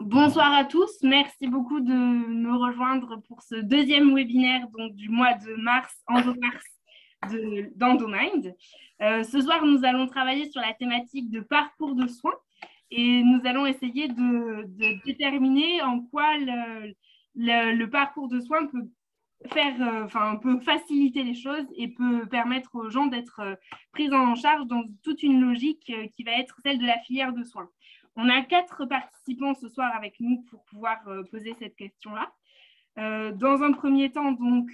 Bonsoir à tous, merci beaucoup de me rejoindre pour ce deuxième webinaire donc, du mois de mars, Endo-Mars d'Endomind. Ce soir, nous allons travailler sur la thématique de parcours de soins et nous allons essayer de déterminer en quoi le parcours de soins peut peut faciliter les choses et peut permettre aux gens d'être pris en charge dans toute une logique qui va être celle de la filière de soins. On a 4 participants ce soir avec nous pour pouvoir poser cette question-là. Dans un premier temps, donc,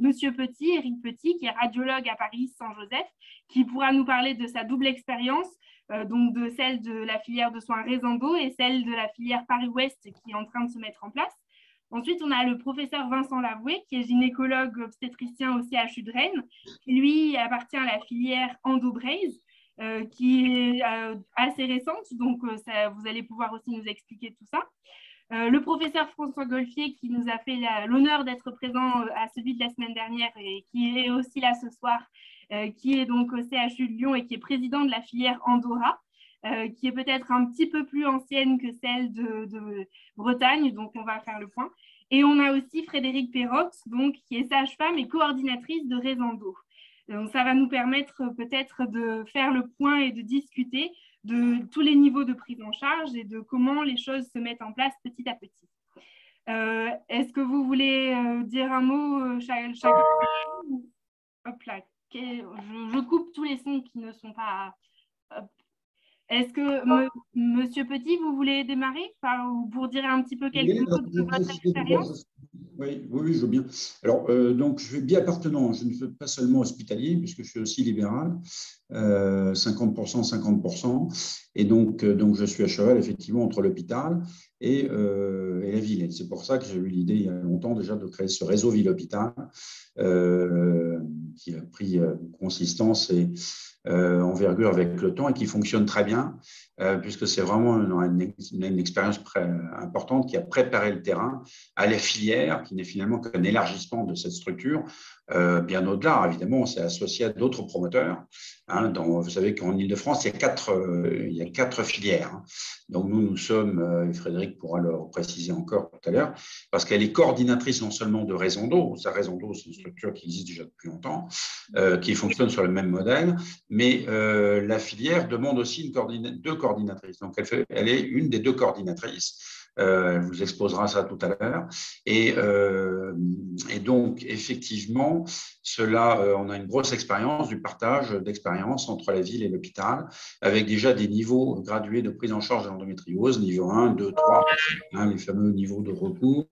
Monsieur Petit, Éric Petit, qui est radiologue à Paris-Saint-Joseph, qui pourra nous parler de sa double expérience, donc de celle de la filière de soins Réseau et celle de la filière Paris-Ouest qui est en train de se mettre en place. Ensuite, on a le professeur Vincent Lavoué, qui est gynécologue obstétricien au CHU de Rennes, qui lui appartient à la filière EndoBraise, qui est assez récente, donc vous allez pouvoir aussi nous expliquer tout ça. Le professeur François Golfier, qui nous a fait l'honneur d'être présent à celui de la semaine dernière et qui est aussi là ce soir, qui est donc au CHU de Lyon et qui est président de la filière Andorra, qui est peut-être un petit peu plus ancienne que celle de Bretagne, donc on va faire le point. Et on a aussi Frédéric Perrotte, donc, qui est sage-femme et coordinatrice de Réseau. Donc ça va nous permettre peut-être de faire le point et de discuter de tous les niveaux de prise en charge et de comment les choses se mettent en place petit à petit. Est-ce que vous voulez dire un mot chacun? Hop là, je coupe tous les sons qui ne sont pas... Hop. Est-ce que, Monsieur Petit, vous voulez démarrer pour dire un petit peu quelques mots de votre expérience? Oui, je veux bien. Alors, donc, je vais bien appartenant. Je ne fais pas seulement hospitalier, puisque je suis aussi libéral, 50%, 50%. Et donc, je suis à cheval, effectivement, entre l'hôpital et la ville. Et c'est pour ça que j'ai eu l'idée, il y a longtemps déjà, de créer ce réseau ville-hôpital qui a pris consistance et envergure avec le temps et qui fonctionne très bien, puisque c'est vraiment une expérience importante qui a préparé le terrain à la filière, qui n'est finalement qu'un élargissement de cette structure. Bien au-delà, évidemment, on s'est associé à d'autres promoteurs. Vous savez qu'en Ile-de-France, il y a quatre filières. Donc nous sommes, et Frédéric pourra le préciser encore tout à l'heure, parce qu'elle est coordinatrice non seulement de Réseau. Réseau, c'est une structure qui existe déjà depuis longtemps, qui fonctionne sur le même modèle, mais la filière demande aussi deux coordinatrices. Donc elle est une des deux coordinatrices. Elle vous exposera ça tout à l'heure. Et donc, effectivement, on a une grosse expérience du partage d'expérience entre la ville et l'hôpital, avec déjà des niveaux gradués de prise en charge de l'endométriose, niveau 1, 2, 3, les fameux niveaux de recours,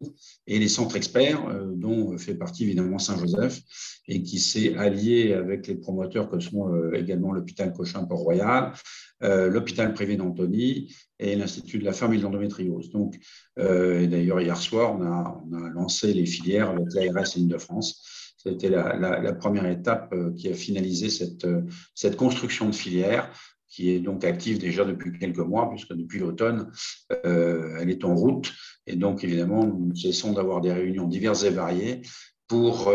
et les centres experts, dont fait partie évidemment Saint-Joseph, et qui s'est allié avec les promoteurs que sont également l'hôpital Cochin-Port-Royal, l'hôpital privé d'Antony et l'Institut de la femme et de l'endométriose. Donc, et d'ailleurs, hier soir, on a lancé les filières avec l'ARS Île-de-France. C'était la première étape qui a finalisé cette construction de filière qui est donc active déjà depuis quelques mois, puisque depuis l'automne, elle est en route. Et donc, évidemment, nous cessons d'avoir des réunions diverses et variées pour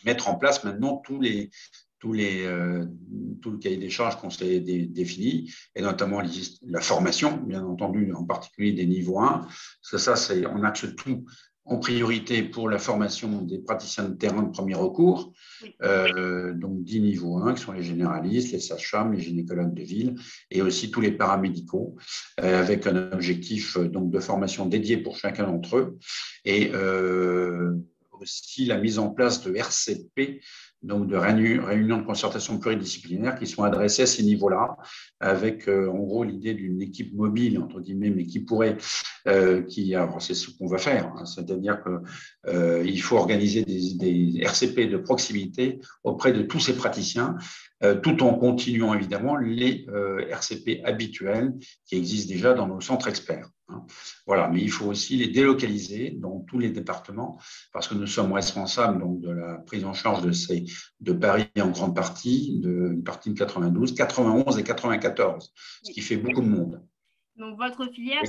mettre en place maintenant tout le cahier des charges qu'on s'est défini, et notamment la formation, bien entendu, en particulier des niveaux 1. Parce que on axe tout en priorité pour la formation des praticiens de terrain de premier recours. Donc 10 niveaux 1, qui sont les généralistes, les sages-femmes, les gynécologues de ville, et aussi tous les paramédicaux, avec un objectif donc, de formation dédié pour chacun d'entre eux. Et aussi la mise en place de RCP, donc de réunions de concertation pluridisciplinaires qui sont adressées à ces niveaux-là, avec en gros l'idée d'une équipe mobile, entre guillemets, mais qui pourrait, alors c'est ce qu'on va faire, c'est-à-dire qu'il faut organiser des RCP de proximité auprès de tous ces praticiens, tout en continuant évidemment les RCP habituels qui existent déjà dans nos centres experts. Voilà, mais il faut aussi les délocaliser dans tous les départements parce que nous sommes responsables donc, de la prise en charge de Paris en grande partie, une partie de 92, 91 et 94, ce qui fait beaucoup de monde. Donc votre filière,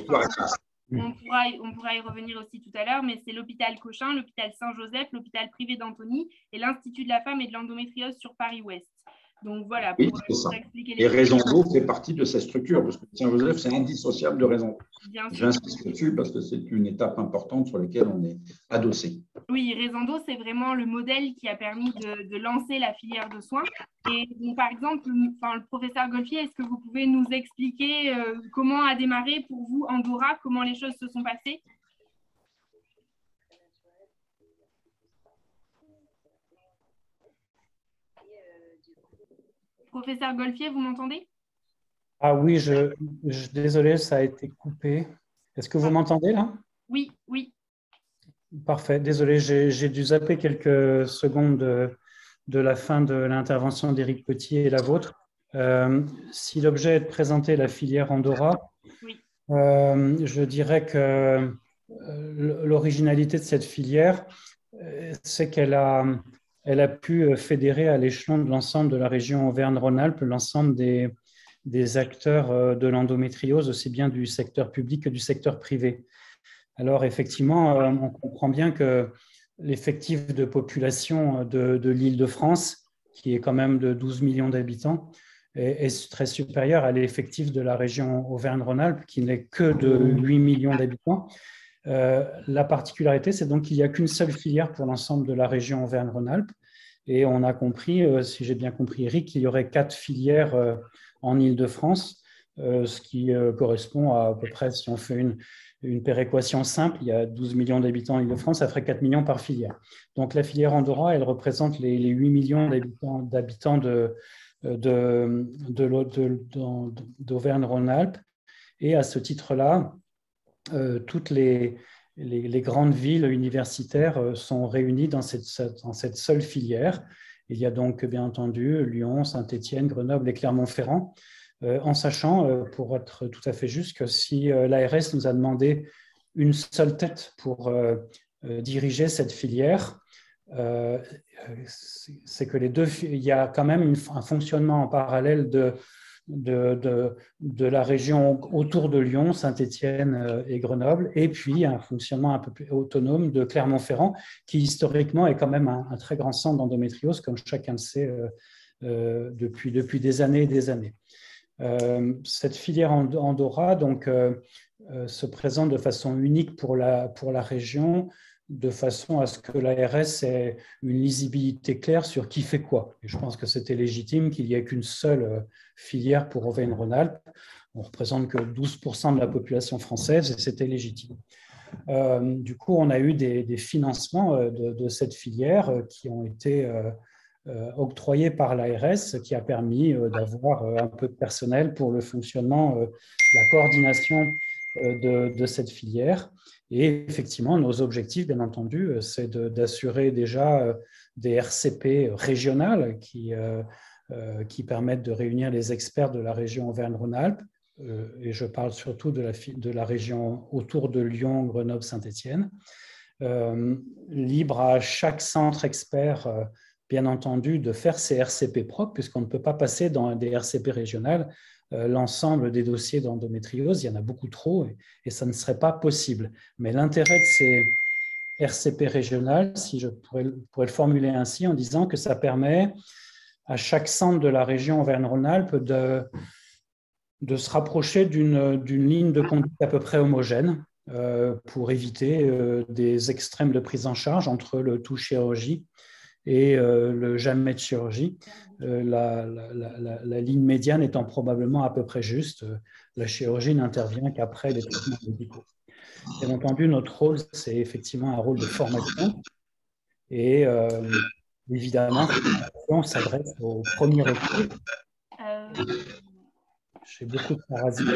on pourra y revenir aussi tout à l'heure, mais c'est l'hôpital Cochin, l'hôpital Saint-Joseph, l'hôpital privé d'Antony et l'Institut de la femme et de l'endométriose sur Paris-Ouest. Donc voilà, Oui, c'est ça. pour expliquer Et les Raison choses. d'eau fait partie de cette structure, parce que Saint-Joseph, c'est indissociable de Raison d'eau. Bien sûr. J'insiste dessus parce que c'est une étape importante sur laquelle on est adossé. Oui, Raison c'est vraiment le modèle qui a permis de lancer la filière de soins. Et donc, par exemple, enfin, le professeur Golfier, est-ce que vous pouvez nous expliquer comment a démarré pour vous Andorra, comment les choses se sont passées? Professeur Golfier, vous m'entendez? Ah oui, désolé, ça a été coupé. Est-ce que vous m'entendez là? Oui, oui. Parfait. Désolé, j'ai dû zapper quelques secondes de la fin de l'intervention d'Éric Petit et la vôtre. Si l'objet est de présenter la filière Andorra, Oui. je dirais que l'originalité de cette filière, c'est qu'elle a pu fédérer à l'échelon de l'ensemble de la région Auvergne-Rhône-Alpes l'ensemble des acteurs de l'endométriose, aussi bien du secteur public que du secteur privé. Alors effectivement, on comprend bien que l'effectif de population de l'Île-de-France, qui est quand même de 12 millions d'habitants, est très supérieur à l'effectif de la région Auvergne-Rhône-Alpes, qui n'est que de 8 millions d'habitants. La particularité, c'est donc qu'il n'y a qu'une seule filière pour l'ensemble de la région Auvergne-Rhône-Alpes. Et on a compris, si j'ai bien compris Eric, qu'il y aurait 4 filières en Île-de-France, ce qui correspond à peu près, si on fait une péréquation simple, il y a 12 millions d'habitants en Île-de-France, ça ferait 4 millions par filière. Donc la filière Andorra, elle représente les 8 millions d'habitants d'Auvergne-Rhône-Alpes. Et à ce titre-là, toutes les grandes villes universitaires sont réunies dans cette seule filière. Il y a donc bien entendu Lyon, Saint-Étienne, Grenoble et Clermont-Ferrand, en sachant, pour être tout à fait juste, que si l'ARS nous a demandé une seule tête pour diriger cette filière, c'est que il y a quand même un fonctionnement en parallèle de la région autour de Lyon, Saint-Étienne et Grenoble, et puis un fonctionnement un peu plus autonome de Clermont-Ferrand, qui historiquement est quand même un très grand centre d'endométriose, comme chacun le sait, depuis des années et des années. Cette filière Andorra donc, se présente de façon unique pour la région, de façon à ce que l'ARS ait une lisibilité claire sur qui fait quoi. Et je pense que c'était légitime qu'il n'y ait qu'une seule filière pour Auvergne-Rhône-Alpes. On ne représente que 12% de la population française et c'était légitime. Du coup, on a eu des financements de cette filière qui ont été octroyés par l'ARS, qui a permis d'avoir un peu de personnel pour le fonctionnement, la coordination de cette filière. Et effectivement, nos objectifs, bien entendu, c'est d'assurer déjà des RCP régionales qui permettent de réunir les experts de la région Auvergne-Rhône-Alpes. Et je parle surtout de la région autour de Lyon, Grenoble, Saint-Étienne. Libre à chaque centre expert, bien entendu, de faire ses RCP propres, puisqu'on ne peut pas passer dans des RCP régionales l'ensemble des dossiers d'endométriose. Il y en a beaucoup trop et ça ne serait pas possible. Mais l'intérêt de ces RCP régionales, si je pourrais le formuler ainsi, en disant que ça permet à chaque centre de la région Auvergne-Rhône-Alpes de se rapprocher d'une ligne de conduite à peu près homogène pour éviter des extrêmes de prise en charge entre le tout chirurgie et le jamais de chirurgie. La ligne médiane étant probablement à peu près juste. La chirurgie n'intervient qu'après les traitements médicaux. Bien entendu, notre rôle, c'est effectivement un rôle de formation. Et évidemment, on s'adresse au premier recours. J'ai beaucoup de parasites.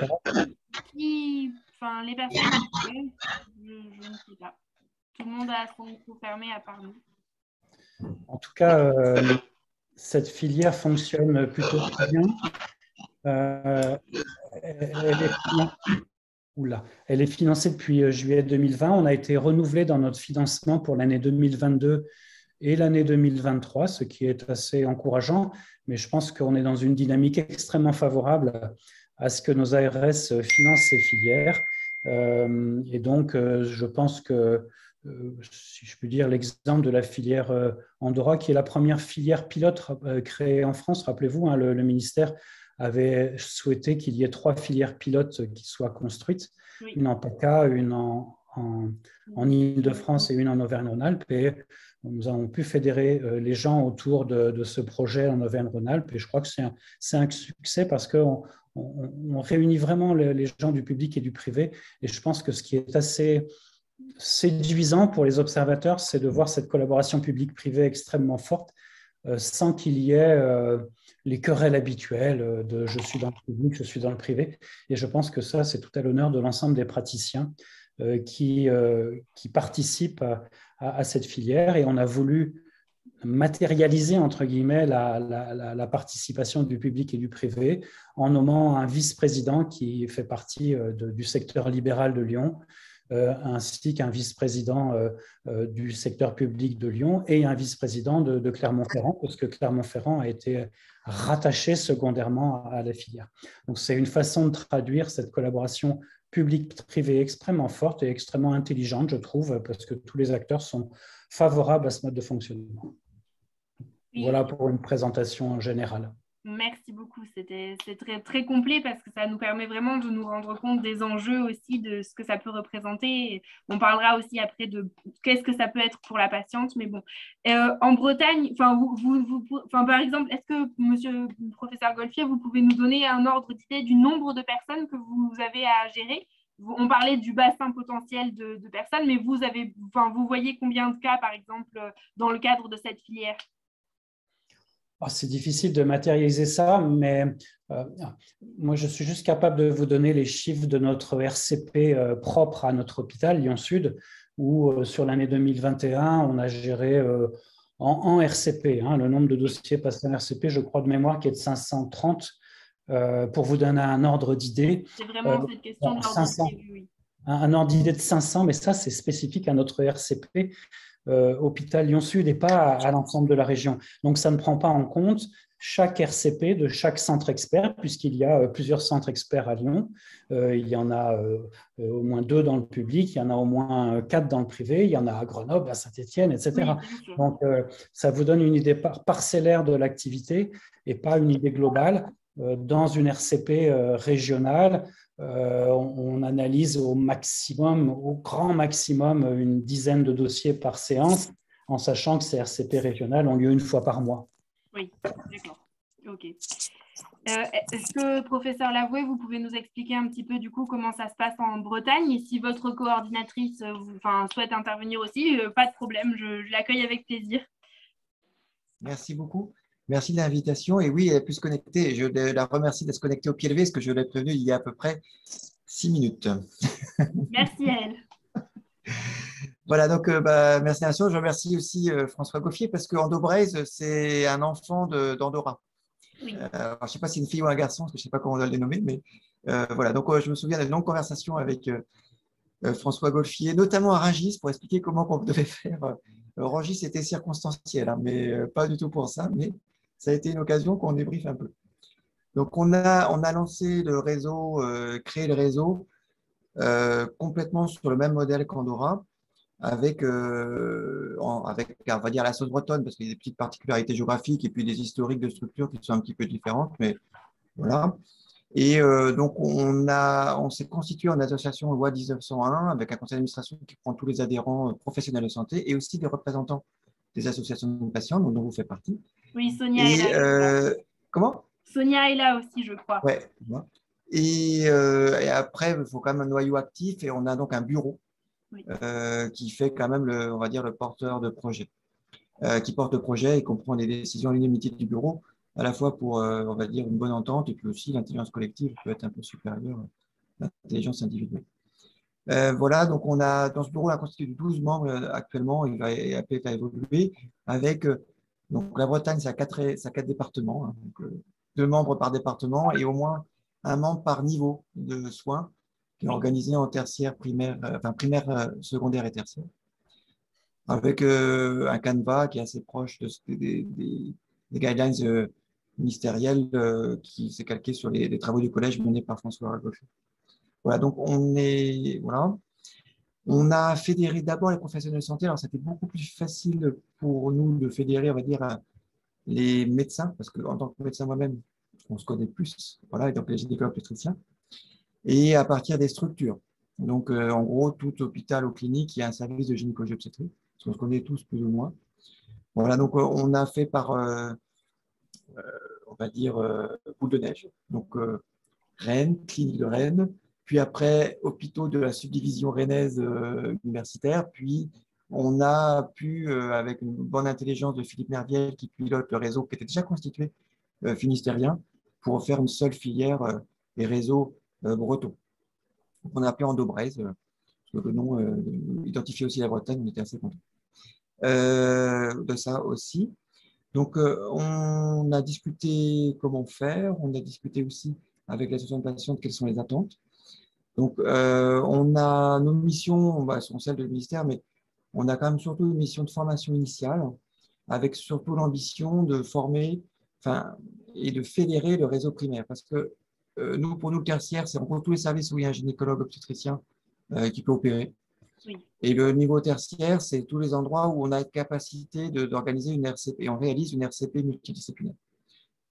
Enfin, les personnes, je ne sais pas. Tout le monde a son micro fermé à part nous. En tout cas, cette filière fonctionne plutôt bien. Elle est financée depuis juillet 2020. On a été renouvelé dans notre financement pour l'année 2022 et l'année 2023, ce qui est assez encourageant. Mais je pense qu'on est dans une dynamique extrêmement favorable à ce que nos ARS financent ces filières. Et donc, je pense que si je puis dire, l'exemple de la filière Andorra, qui est la première filière pilote créée en France. Rappelez-vous, hein, le ministère avait souhaité qu'il y ait 3 filières pilotes qui soient construites, oui. Une en PACA, une en Île-de-France et une en Auvergne-Rhône-Alpes. Et nous avons pu fédérer les gens autour de ce projet en Auvergne-Rhône-Alpes. Et je crois que c'est un succès parce qu'on réunit vraiment les gens du public et du privé. Et je pense que ce qui est assez séduisant pour les observateurs, c'est de voir cette collaboration publique-privée extrêmement forte, sans qu'il y ait les querelles habituelles de je suis dans le public, je suis dans le privé. Et je pense que ça, c'est tout à l'honneur de l'ensemble des praticiens qui participent à cette filière. Et on a voulu matérialiser, entre guillemets, la participation du public et du privé en nommant un vice-président qui fait partie du secteur libéral de Lyon, ainsi qu'un vice-président du secteur public de Lyon et un vice-président de Clermont-Ferrand, parce que Clermont-Ferrand a été rattaché secondairement à la filière. Donc, c'est une façon de traduire cette collaboration publique-privée extrêmement forte et extrêmement intelligente, je trouve, parce que tous les acteurs sont favorables à ce mode de fonctionnement. Oui. Voilà pour une présentation générale. Merci beaucoup, c'est très, très complet parce que ça nous permet vraiment de nous rendre compte des enjeux aussi, de ce que ça peut représenter. On parlera aussi après de qu'est-ce que ça peut être pour la patiente, mais bon. En Bretagne, par exemple, est-ce que, monsieur le professeur Golfier, vous pouvez nous donner un ordre d'idée du nombre de personnes que vous avez à gérer? On parlait du bassin potentiel de personnes, mais vous voyez combien de cas, par exemple, dans le cadre de cette filière? C'est difficile de matérialiser ça, mais moi, je suis juste capable de vous donner les chiffres de notre RCP propre à notre hôpital Lyon-Sud, où sur l'année 2021, on a géré en RCP, le nombre de dossiers passés en RCP, je crois de mémoire, qui est de 530, pour vous donner un ordre d'idée. C'est vraiment cette question de l'ordre d'idée, oui. Un ordre d'idée de 500, mais ça, c'est spécifique à notre RCP. Hôpital Lyon-Sud et pas à l'ensemble de la région. Donc, ça ne prend pas en compte chaque RCP de chaque centre expert, puisqu'il y a plusieurs centres experts à Lyon. Il y en a au moins 2 dans le public, il y en a au moins 4 dans le privé, il y en a à Grenoble, à Saint-Étienne, etc. Oui, donc, ça vous donne une idée parcellaire de l'activité et pas une idée globale. Dans une RCP régionale, on analyse au maximum, au grand maximum, une dizaine de dossiers par séance, en sachant que ces RCP régionales ont lieu 1 fois par mois. Oui, d'accord. OK. Est-ce que, professeur Lavoué, vous pouvez nous expliquer un petit peu du coup comment ça se passe en Bretagne? Et si votre coordinatrice souhaite intervenir aussi, pas de problème, je l'accueille avec plaisir. Merci beaucoup. Merci de l'invitation. Et oui, elle a pu se connecter. Je la remercie de se connecter au pied levé, parce que je l'ai prévenu il y a à peu près 6 minutes. Merci à elle. Voilà, donc merci à vous. Je remercie aussi François Golfier, parce qu'Ando Braise, c'est un enfant d'Andorra. Oui. Je ne sais pas si c'est une fille ou un garçon, parce que je ne sais pas comment on doit le dénommer, mais voilà. Donc, je me souviens d'une longue conversation avec François Golfier, notamment à Rungis, pour expliquer comment on devait faire. Rungis était circonstanciel, mais pas du tout pour ça, mais ça a été une occasion qu'on débriefe un peu. Donc, on a lancé le réseau, créé le réseau complètement sur le même modèle qu'Andorra, avec, on va dire, la sauce bretonne, parce qu'il y a des petites particularités géographiques et puis des historiques de structures qui sont un petit peu différentes, mais voilà. Et donc, on s'est constitué en association loi 1901 avec un conseil d'administration qui prend tous les adhérents professionnels de santé et aussi des représentants des associations de patients, dont vous faites partie. Oui, Sonia est là. Comment? Sonia est là aussi, je crois. Oui. Et après, il faut quand même un noyau actif et on a donc un bureau oui. Qui fait quand même, on va dire, le porteur de projet, qui porte le projet et comprend les décisions à l'unanimité du bureau, à la fois pour, on va dire, une bonne entente et puis aussi l'intelligence collective peut être un peu supérieure à l'intelligence individuelle. Voilà, donc on a, dans ce bureau, on a constitué 12 membres actuellement, il va évoluer avec, donc la Bretagne, ça a 4 départements, hein, donc 2 membres par département et au moins un membre par niveau de soins, qui est organisé en tertiaire, primaire, secondaire et tertiaire, avec un canevas qui est assez proche des guidelines ministériels qui s'est calqué sur les travaux du collège menés par François Golfier. Voilà, donc on est, voilà. On a fédéré d'abord les professionnels de santé. Alors, c'était beaucoup plus facile pour nous de fédérer, on va dire, les médecins, parce qu'en tant que médecin moi-même, on se connaît plus, voilà, et donc les gynécologues obstétriciens, et à partir des structures. Donc, en gros, tout hôpital ou clinique, il y a un service de gynécologie obstétrique, parce qu'on se connaît tous plus ou moins. Voilà, donc on a fait par, on va dire, boule de neige. Donc, Rennes, clinique de Rennes, puis après, hôpitaux de la subdivision rennaise universitaire, puis on a pu, avec une bonne intelligence de Philippe Merviel, qui pilote le réseau qui était déjà constitué finistérien, pour faire une seule filière des réseaux bretons. Donc, on a appelé Endo-Braise, le nom identifiait aussi la Bretagne, on était assez contents de ça aussi. Donc, on a discuté comment faire, on a discuté aussi avec l'association de patientes quelles sont les attentes. Donc, on a nos missions, sont celles du ministère, mais on a quand même surtout une mission de formation initiale, avec surtout l'ambition de former et de fédérer le réseau primaire. Parce que pour nous, le tertiaire, c'est en gros tous les services où il y a un gynécologue obstétricien qui peut opérer. Oui. Et le niveau tertiaire, c'est tous les endroits où on a capacité d'organiser une RCP, et on réalise une RCP multidisciplinaire.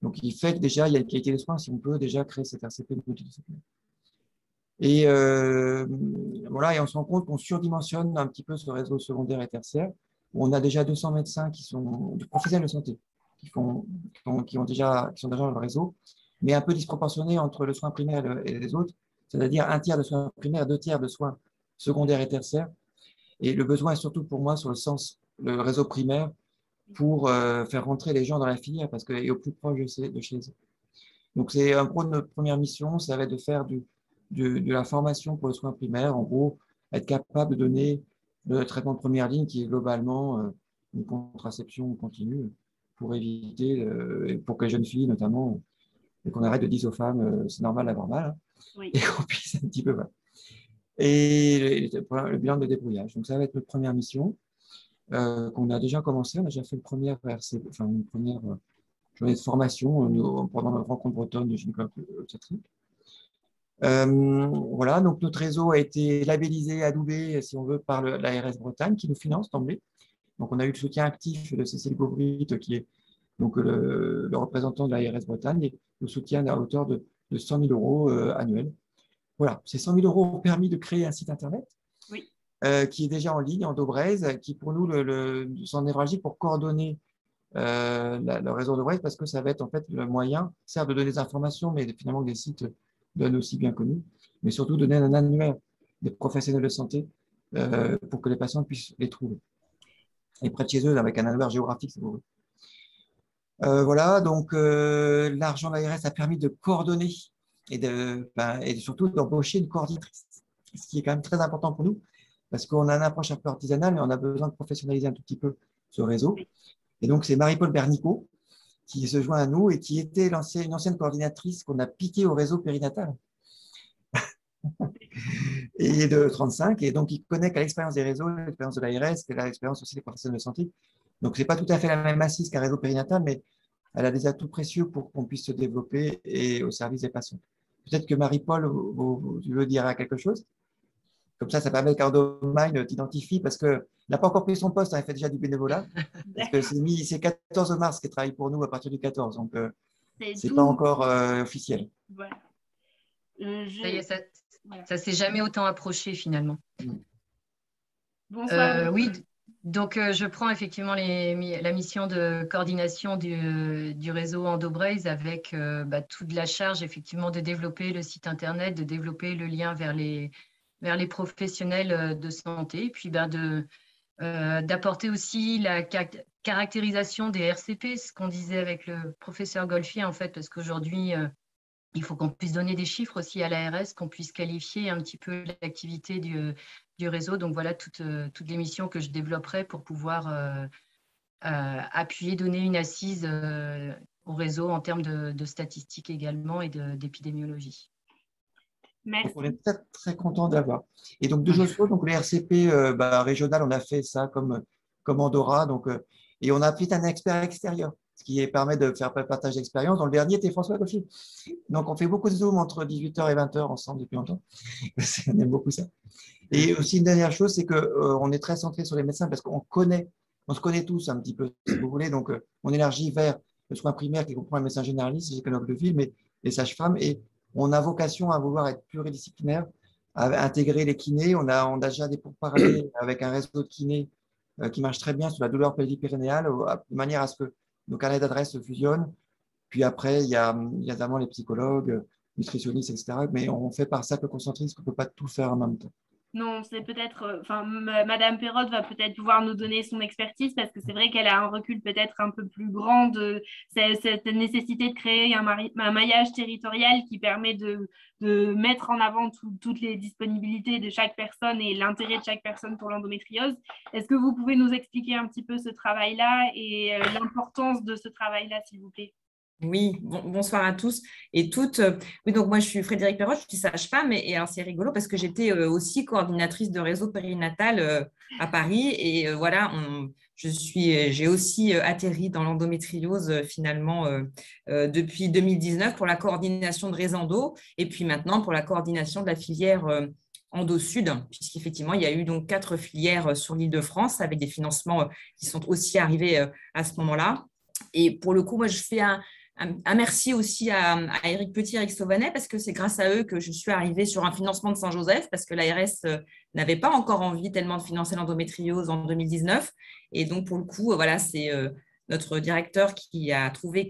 Donc, il fait que déjà, il y a une qualité de soins si on peut déjà créer cette RCP multidisciplinaire. Et voilà, et on se rend compte qu'on surdimensionne un petit peu ce réseau secondaire et tertiaire, où on a déjà 200 médecins qui sont de professionnels de santé, qui sont déjà dans le réseau, mais un peu disproportionnés entre le soin primaire et les autres, c'est-à-dire un tiers de soins primaires, 2 tiers de soins secondaires et tertiaires. Et le besoin est surtout pour moi sur le réseau primaire pour faire rentrer les gens dans la filière et au plus proche de chez eux. Donc, c'est un peu notre première mission, ça va être de faire de la formation pour le soin primaire, en gros, être capable de donner le traitement de première ligne qui est globalement une contraception continue pour éviter, pour que les jeunes filles notamment, et qu'on arrête de dire aux femmes, c'est normal d'avoir mal, hein, oui. Et qu'on puisse un petit peu mal. Et le bilan de débrouillage. Donc, ça va être notre première mission qu'on a déjà commencé. On a déjà fait une première journée de formation pendant la rencontre bretonne de gynécologie obstétrique. Voilà, donc notre réseau a été labellisé, adoubé, si on veut, par l'ARS Bretagne qui nous finance d'emblée. Donc, on a eu le soutien actif de Cécile Gauvrit, qui est donc le représentant de l'ARS Bretagne, et nous soutient à hauteur de 100 000 € annuels. Voilà, ces 100 000 € ont permis de créer un site internet oui. Qui est déjà en ligne, Endo-Braise, qui pour nous sont névralgique pour coordonner le réseau Endo-Braise, parce que ça va être en fait le moyen, certes de donner des informations, mais finalement des sites donnent aussi bien connus, mais surtout donner un annuaire des professionnels de santé pour que les patients puissent les trouver. Et près de chez eux, avec un annuaire géographique, c'est beau. Voilà, donc l'argent de l'ARS a permis de coordonner et surtout d'embaucher une coordinatrice, ce qui est quand même très important pour nous, parce qu'on a une approche un peu artisanale, mais on a besoin de professionnaliser un tout petit peu ce réseau. Et donc, c'est Marie-Paul Bernicot qui se joint à nous et qui était une ancienne coordinatrice qu'on a piquée au réseau périnatal et de 35. Et donc, il connaît qu'à l'expérience des réseaux, l'expérience de l'ARS, qu'à l'expérience aussi des professionnels de santé. Donc, ce n'est pas tout à fait la même assise qu'un réseau périnatal, mais elle a des atouts précieux pour qu'on puisse se développer et au service des patients. Peut-être que Marie-Paul, tu veux dire quelque chose? Comme ça permet qu'Endomind t'identifie parce qu'elle n'a pas encore pris son poste, elle fait déjà du bénévolat. Parce que c'est 14 mars qu'elle travaille pour nous à partir du 14, donc c'est pas encore officiel. Voilà. Ça s'est jamais autant approché finalement. Bonsoir. Oui, donc je prends effectivement la mission de coordination du réseau Endo-Braise avec toute la charge effectivement de développer le site internet, de développer le lien vers les professionnels de santé, et puis d'apporter aussi la caractérisation des RCP, ce qu'on disait avec le professeur Golfier en fait, parce qu'aujourd'hui, il faut qu'on puisse donner des chiffres aussi à l'ARS, qu'on puisse qualifier un petit peu l'activité du réseau. Donc voilà toutes les missions que je développerai pour pouvoir appuyer, donner une assise au réseau en termes de statistiques également et d'épidémiologie. Merci. On est très, très content d'avoir. Et donc, deux choses, donc les RCP régionales, on a fait ça comme Andorra, et on a pris un expert extérieur. ce qui permet de faire partage d'expérience. Dans le dernier, c'était François Goffier. Donc, on fait beaucoup de Zoom entre 18h et 20h ensemble depuis longtemps. On aime beaucoup ça. Et aussi, une dernière chose, c'est qu'on est très centré sur les médecins parce qu'on se connaît tous un petit peu, si vous voulez. Donc, on élargit vers le soin primaire qui comprend les médecins généralistes, les gynécologues de ville, mais les sages-femmes. Et on a vocation à vouloir être pluridisciplinaire, à intégrer les kinés. On a déjà des pourparlers avec un réseau de kinés qui marche très bien sur la douleur péripérinéale, de manière à ce que nos carnets d'adresses se fusionnent. Puis après, il y a évidemment les psychologues, nutritionnistes, etc. Mais on fait par cercle concentrique parce qu'on ne peut pas tout faire en même temps. Non, c'est peut-être, Madame Perrotte va peut-être pouvoir nous donner son expertise parce que c'est vrai qu'elle a un recul peut-être un peu plus grand de cette nécessité de créer un maillage territorial qui permet de mettre en avant toutes les disponibilités de chaque personne et l'intérêt de chaque personne pour l'endométriose. Est-ce que vous pouvez nous expliquer un petit peu ce travail-là et l'importance de ce travail-là, s'il vous plaît? Oui, bonsoir à tous et toutes. Oui, donc moi, je suis Frédérique Perrotte, je suis sage-femme et alors c'est rigolo parce que j'étais aussi coordinatrice de réseau périnatal à Paris et voilà, j'ai aussi atterri dans l'endométriose finalement depuis 2019 pour la coordination de Résendo et puis maintenant pour la coordination de la filière Endo-Sud, puisqu'effectivement, il y a eu donc 4 filières sur l'Île-de-France avec des financements qui sont aussi arrivés à ce moment-là. Et pour le coup, moi, je fais un merci aussi à Éric Petit et Eric Sauvanet parce que c'est grâce à eux que je suis arrivée sur un financement de Saint-Joseph parce que l'ARS n'avait pas encore envie tellement de financer l'endométriose en 2019. Et donc, pour le coup, voilà, c'est notre directeur qui a trouvé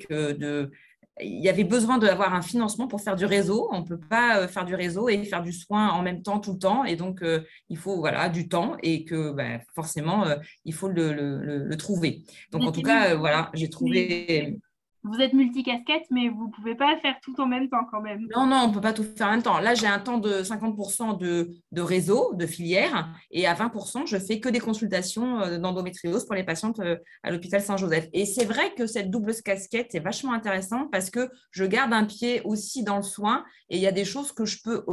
il y avait besoin d'avoir un financement pour faire du réseau. On ne peut pas faire du réseau et faire du soin en même temps, tout le temps. Et donc, il faut voilà, du temps et que forcément, il faut le trouver. Donc, en tout cas, voilà, j'ai trouvé… Vous êtes multicasquette, mais vous ne pouvez pas faire tout en même temps quand même. Non, on ne peut pas tout faire en même temps. Là, j'ai un temps de 50% de réseau, de filière, et à 20%, je fais que des consultations d'endométriose pour les patientes à l'hôpital Saint-Joseph. Et c'est vrai que cette double casquette est vachement intéressante parce que je garde un pied aussi dans le soin et il y a des choses que je peux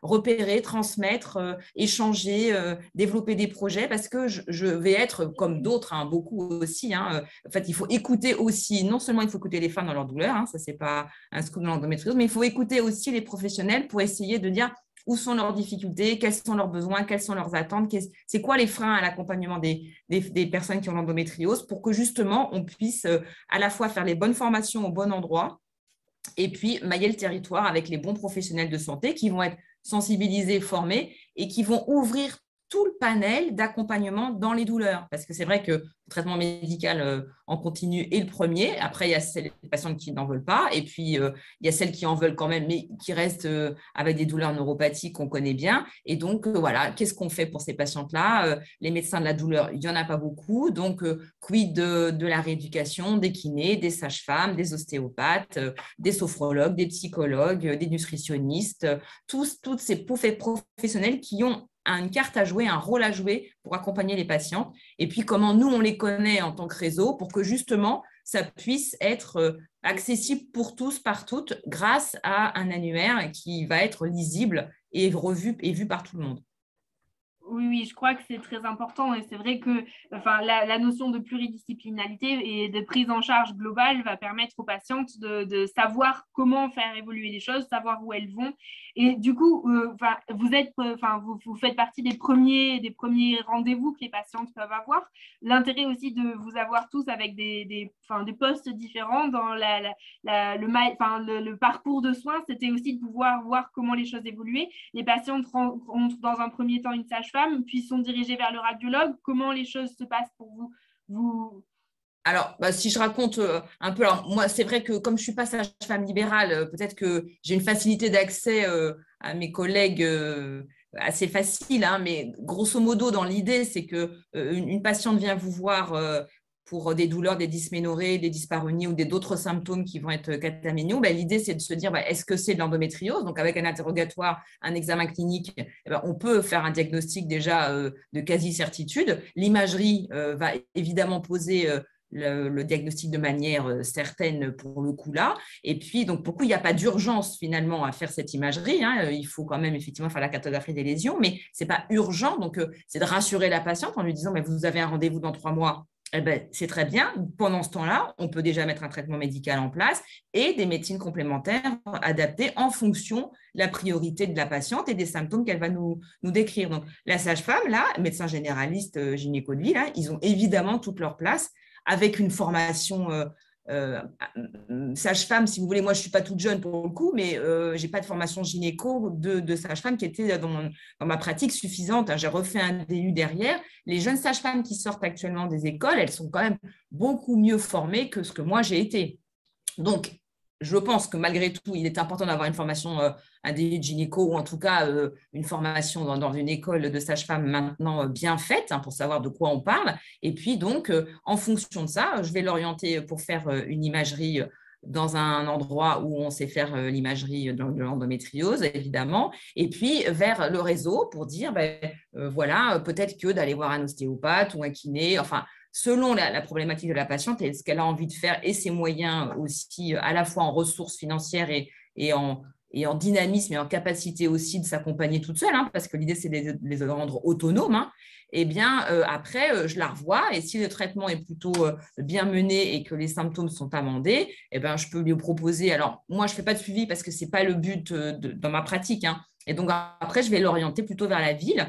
repérer, transmettre, échanger, développer des projets parce que je vais être comme d'autres, beaucoup aussi. En fait, il faut écouter aussi, non seulement il faut écouter les femmes dans leur douleur, ça, ce n'est pas un scoop de l'endométriose, mais il faut écouter aussi les professionnels pour essayer de dire où sont leurs difficultés, quels sont leurs besoins, quelles sont leurs attentes, c'est quoi les freins à l'accompagnement des personnes qui ont l'endométriose pour que justement on puisse à la fois faire les bonnes formations au bon endroit et puis mailler le territoire avec les bons professionnels de santé qui vont être sensibilisés, formés et qui vont ouvrir tout le panel d'accompagnement dans les douleurs. Parce que c'est vrai que le traitement médical en continu est le premier. Après, il y a les patientes qui n'en veulent pas. Et puis, il y a celles qui en veulent quand même, mais qui restent avec des douleurs neuropathiques qu'on connaît bien. Et donc, voilà, qu'est-ce qu'on fait pour ces patientes-là? Les médecins de la douleur, il n'y en a pas beaucoup. Donc, quid de la rééducation, des kinés, des sages-femmes, des ostéopathes, des sophrologues, des psychologues, des nutritionnistes, tous ces professionnels qui ont une carte à jouer, un rôle à jouer pour accompagner les patientes. Et puis, comment nous, on les connaît en tant que réseau pour que justement, ça puisse être accessible pour tous, par toutes, grâce à un annuaire qui va être lisible et revu et vu par tout le monde. Oui, je crois que c'est très important et c'est vrai que la notion de pluridisciplinarité et de prise en charge globale va permettre aux patientes de savoir comment faire évoluer les choses, savoir où elles vont. Et du coup, vous faites partie des premiers rendez-vous que les patientes peuvent avoir. L'intérêt aussi de vous avoir tous avec des postes différents dans le parcours de soins, c'était aussi de pouvoir voir comment les choses évoluaient. Les patientes rencontrent dans un premier temps une sage-femme, puis sont dirigées vers le radiologue. Comment les choses se passent pour vous? Alors, si je raconte un peu, alors moi, c'est vrai que comme je ne suis pas sage-femme libérale, peut-être que j'ai une facilité d'accès à mes collègues assez facile, mais grosso modo, dans l'idée, c'est qu'une patiente vient vous voir pour des douleurs, des dysménorrhées, des dyspareunies ou d'autres symptômes qui vont être cataméniaux. L'idée, c'est de se dire, est-ce que c'est de l'endométriose? Donc, avec un interrogatoire, un examen clinique, on peut faire un diagnostic déjà de quasi-certitude. L'imagerie va évidemment poser le diagnostic de manière certaine pour le coup là. Et puis, donc, pourquoi il n'y a pas d'urgence finalement à faire cette imagerie, il faut quand même effectivement faire la cartographie des lésions, mais ce n'est pas urgent. Donc, c'est de rassurer la patiente en lui disant, vous avez un rendez-vous dans 3 mois. Eh ben, c'est très bien. Pendant ce temps-là, on peut déjà mettre un traitement médical en place et des médecines complémentaires adaptées en fonction de la priorité de la patiente et des symptômes qu'elle va nous décrire. Donc, la sage-femme, là, médecin généraliste, gynéco de ville, là, ils ont évidemment toute leur place avec une formation sage-femme, si vous voulez. Moi, je ne suis pas toute jeune pour le coup, mais je n'ai pas de formation gynéco de sage-femme qui était dans ma pratique suffisante. J'ai refait un DU derrière. Les jeunes sages-femmes qui sortent actuellement des écoles, elles sont quand même beaucoup mieux formées que ce que moi j'ai été. Donc, je pense que malgré tout, il est important d'avoir une formation, un DU de gynéco, ou en tout cas une formation dans une école de sage-femme maintenant bien faite, hein, pour savoir de quoi on parle. Et puis donc, en fonction de ça, je vais l'orienter pour faire une imagerie dans un endroit où on sait faire l'imagerie de l'endométriose, évidemment, et puis vers le réseau pour dire, voilà, peut-être que d'aller voir un ostéopathe ou un kiné, enfin, selon la problématique de la patiente et ce qu'elle a envie de faire et ses moyens aussi, à la fois en ressources financières et en dynamisme et en capacité aussi de s'accompagner toute seule, hein, parce que l'idée, c'est de les rendre autonomes, hein. Eh bien, après, je la revois et si le traitement est plutôt bien mené et que les symptômes sont amendés, eh bien, je peux lui proposer. Alors, moi, je ne fais pas de suivi parce que ce n'est pas le but dans ma pratique, hein. Et donc, après, je vais l'orienter plutôt vers la ville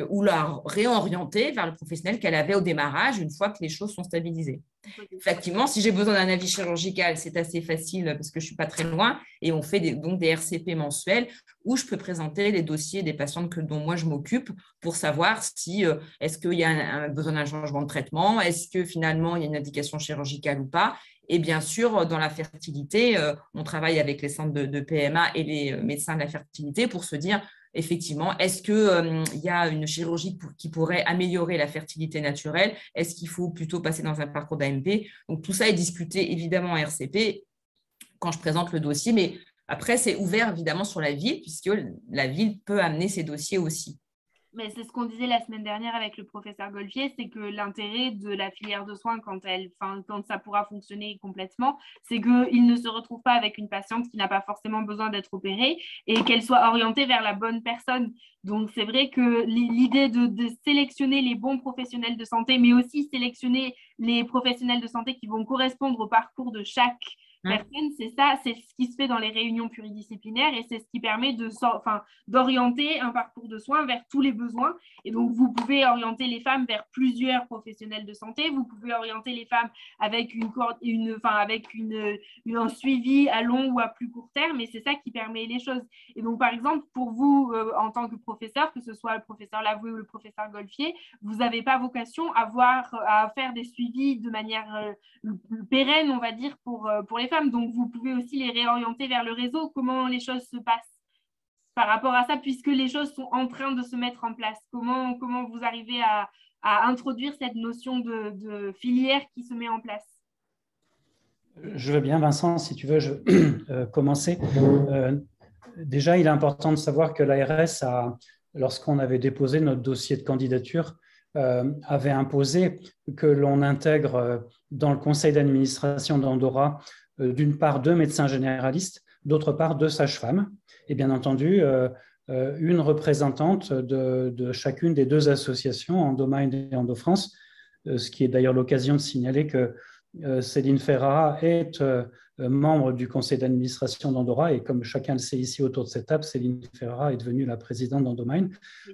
ou la réorienter vers le professionnel qu'elle avait au démarrage une fois que les choses sont stabilisées. Effectivement, si j'ai besoin d'un avis chirurgical, c'est assez facile parce que je ne suis pas très loin et on fait donc des RCP mensuels où je peux présenter les dossiers des patientes dont moi je m'occupe pour savoir si est-ce qu'il y a besoin d'un changement de traitement, est-ce que finalement il y a une indication chirurgicale ou pas. Et bien sûr, dans la fertilité, on travaille avec les centres de PMA et les médecins de la fertilité pour se dire, effectivement, est-ce qu'il y a une chirurgie qui pourrait améliorer la fertilité naturelle? Est-ce qu'il faut plutôt passer dans un parcours d'AMP? Donc, tout ça est discuté évidemment en RCP quand je présente le dossier, mais après, c'est ouvert évidemment sur la ville puisque la ville peut amener ses dossiers aussi. Mais c'est ce qu'on disait la semaine dernière avec le professeur Golfier, c'est que l'intérêt de la filière de soins, quand ça pourra fonctionner complètement, c'est qu'il ne se retrouve pas avec une patiente qui n'a pas forcément besoin d'être opérée et qu'elle soit orientée vers la bonne personne. Donc, c'est vrai que l'idée de sélectionner les bons professionnels de santé, mais aussi sélectionner les professionnels de santé qui vont correspondre au parcours de chaque personne, c'est ça, c'est ce qui se fait dans les réunions pluridisciplinaires et c'est ce qui permet d'orienter un parcours de soins vers tous les besoins. Et donc, vous pouvez orienter les femmes vers plusieurs professionnels de santé, vous pouvez orienter les femmes avec un suivi à long ou à plus court terme, et c'est ça qui permet les choses. Et donc, par exemple, pour vous, en tant que professeur, que ce soit le professeur Lavoué ou le professeur Golfier, vous n'avez pas vocation à faire des suivis de manière pérenne, on va dire, pour les femmes. Donc, vous pouvez aussi les réorienter vers le réseau. Comment les choses se passent par rapport à ça, puisque les choses sont en train de se mettre en place? Comment vous arrivez à introduire cette notion de filière qui se met en place? Je veux bien, Vincent, si tu veux, je commencer. Déjà, il est important de savoir que l'ARS, lorsqu'on avait déposé notre dossier de candidature, avait imposé que l'on intègre dans le conseil d'administration d'Andorra d'une part 2 médecins généralistes, d'autre part 2 sages-femmes, et bien entendu une représentante de chacune des 2 associations, Endomind et EndoFrance, ce qui est d'ailleurs l'occasion de signaler que Céline Ferrara est membre du conseil d'administration d'Andorra et comme chacun le sait ici autour de cette table, Céline Ferrara est devenue la présidente d'Endomind,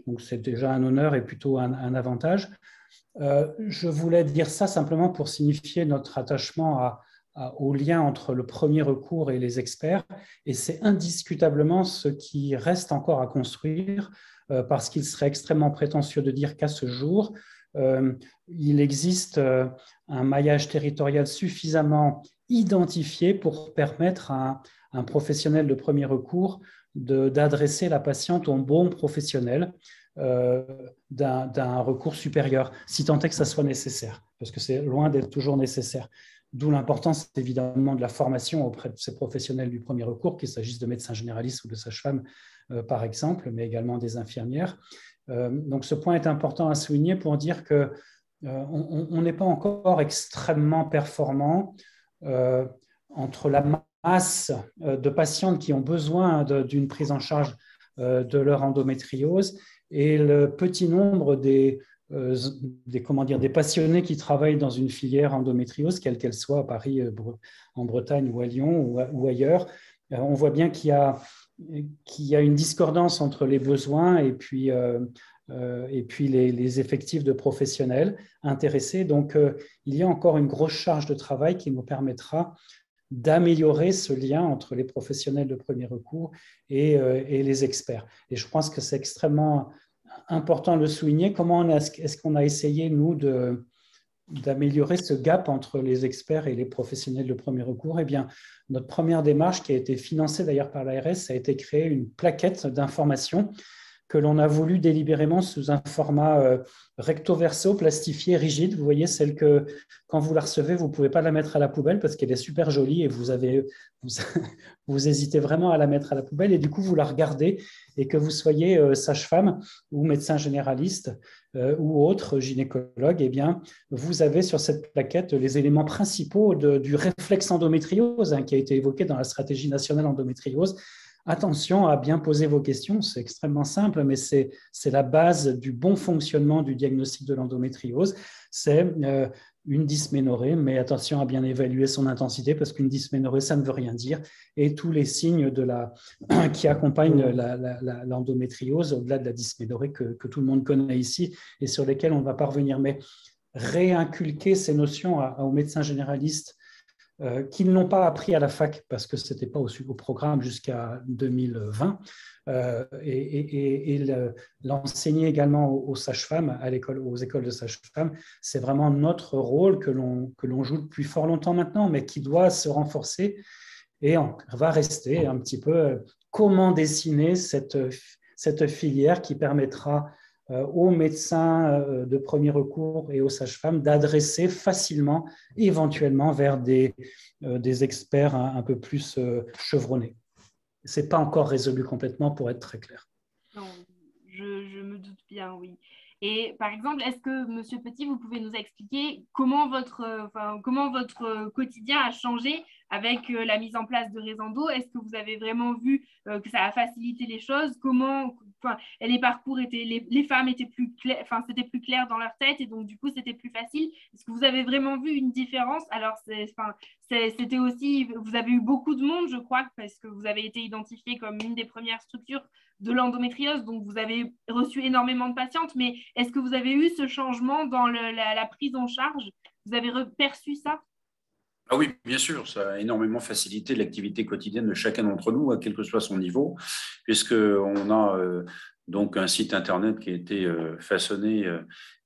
donc c'est déjà un honneur et plutôt un avantage. Je voulais dire ça simplement pour signifier notre attachement au lien entre le premier recours et les experts, et c'est indiscutablement ce qui reste encore à construire, parce qu'il serait extrêmement prétentieux de dire qu'à ce jour, il existe un maillage territorial suffisamment identifié pour permettre à un professionnel de premier recours d'adresser la patiente au bon professionnel d'un recours supérieur, si tant est que ça soit nécessaire, parce que c'est loin d'être toujours nécessaire. D'où l'importance évidemment de la formation auprès de ces professionnels du premier recours, qu'il s'agisse de médecins généralistes ou de sages-femmes par exemple, mais également des infirmières. Donc ce point est important à souligner pour dire qu'on n'est pas encore extrêmement performant entre la masse de patientes qui ont besoin d'une prise en charge de leur endométriose et le petit nombre des des passionnés qui travaillent dans une filière endométriose, quelle qu'elle soit, à Paris, en Bretagne ou à Lyon ou ailleurs, on voit bien qu'il y a une discordance entre les besoins et puis les effectifs de professionnels intéressés. Donc, il y a encore une grosse charge de travail qui nous permettra d'améliorer ce lien entre les professionnels de premier recours et les experts. Et je pense que c'est extrêmement important de le souligner. Comment est-ce qu'on a essayé, nous, d'améliorer ce gap entre les experts et les professionnels de premier recours? Eh bien, notre première démarche, qui a été financée d'ailleurs par l'ARS, a été créer une plaquette d'information que l'on a voulu délibérément sous un format recto-verso, plastifié, rigide. Vous voyez, celle que, quand vous la recevez, vous ne pouvez pas la mettre à la poubelle parce qu'elle est super jolie et vous hésitez vraiment à la mettre à la poubelle. Et du coup, vous la regardez, et que vous soyez sage-femme ou médecin généraliste ou autre gynécologue, eh bien, vous avez sur cette plaquette les éléments principaux du réflexe endométriose qui a été évoqué dans la stratégie nationale endométriose. Attention à bien poser vos questions, c'est extrêmement simple, mais c'est la base du bon fonctionnement du diagnostic de l'endométriose. C'est une dysménorrhée, mais attention à bien évaluer son intensité, parce qu'une dysménorrhée, ça ne veut rien dire. Et tous les signes qui accompagnent l'endométriose, au-delà de la dysménorrhée que tout le monde connaît ici et sur lesquels on ne va pas revenir. Mais réinculquer ces notions aux médecins généralistes qu'ils n'ont pas appris à la fac parce que ce n'était pas au programme jusqu'à 2020, et l'enseigner également aux sages-femmes, aux écoles de sages-femmes, c'est vraiment notre rôle que l'on joue depuis fort longtemps maintenant, mais qui doit se renforcer, et on va rester un petit peu comment dessiner cette filière qui permettra aux médecins de premier recours et aux sages-femmes d'adresser facilement, éventuellement, vers des experts un peu plus chevronnés. Ce n'est pas encore résolu complètement, pour être très clair. Non, je me doute bien, oui. Et par exemple, est-ce que, Monsieur Petit, vous pouvez nous expliquer comment votre quotidien a changé avec la mise en place de Resendo? Est-ce que vous avez vraiment vu que ça a facilité les choses? Les parcours les femmes étaient plus claires, c'était plus clair dans leur tête, et donc du coup c'était plus facile. Est-ce que vous avez vraiment vu une différence? Alors c'était aussi, vous avez eu beaucoup de monde, je crois, parce que vous avez été identifié comme une des premières structures de l'endométriose, donc vous avez reçu énormément de patientes, mais est-ce que vous avez eu ce changement dans la prise en charge? Vous avez perçu ça? Ah oui, bien sûr, ça a énormément facilité l'activité quotidienne de chacun d'entre nous, quel que soit son niveau, puisqu'on a donc un site internet qui a été façonné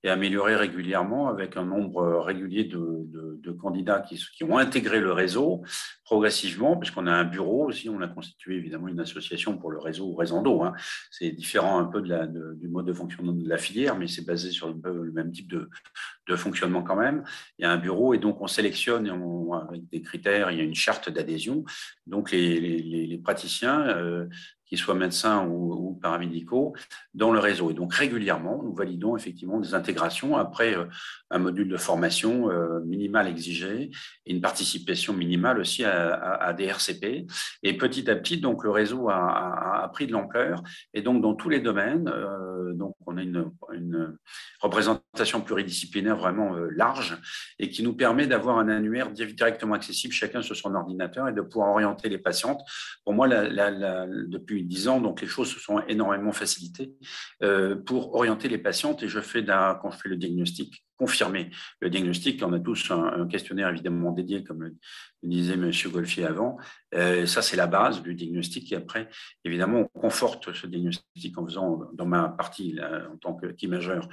et amélioré régulièrement, avec un nombre régulier de candidats qui ont intégré le réseau progressivement, puisqu'on a un bureau aussi, on a constitué évidemment une association pour le réseau Resendo. C'est différent un peu du mode de fonctionnement de la filière, mais c'est basé sur le même type de fonctionnement quand même. Il y a un bureau, et donc on sélectionne avec des critères, il y a une charte d'adhésion. Donc les praticiens, qu'ils soient médecins ou paramédicaux, dans le réseau. Et donc régulièrement, nous validons effectivement des intégrations après un module de formation minimal exigé et une participation minimale aussi à des RCP. Et petit à petit, donc le réseau a pris de l'ampleur, et donc dans tous les domaines, donc on a une représentation pluridisciplinaire vraiment large, et qui nous permet d'avoir un annuaire directement accessible, chacun sur son ordinateur, et de pouvoir orienter les patientes. Pour moi, depuis 10 ans, donc les choses se sont énormément facilitées pour orienter les patientes. Et quand je fais le diagnostic, confirmer le diagnostic, on a tous un questionnaire évidemment dédié, comme le disait M. Golfier avant. Ça, c'est la base du diagnostic. Et après, évidemment, on conforte ce diagnostic en faisant, dans ma partie là, en tant qu'imageur,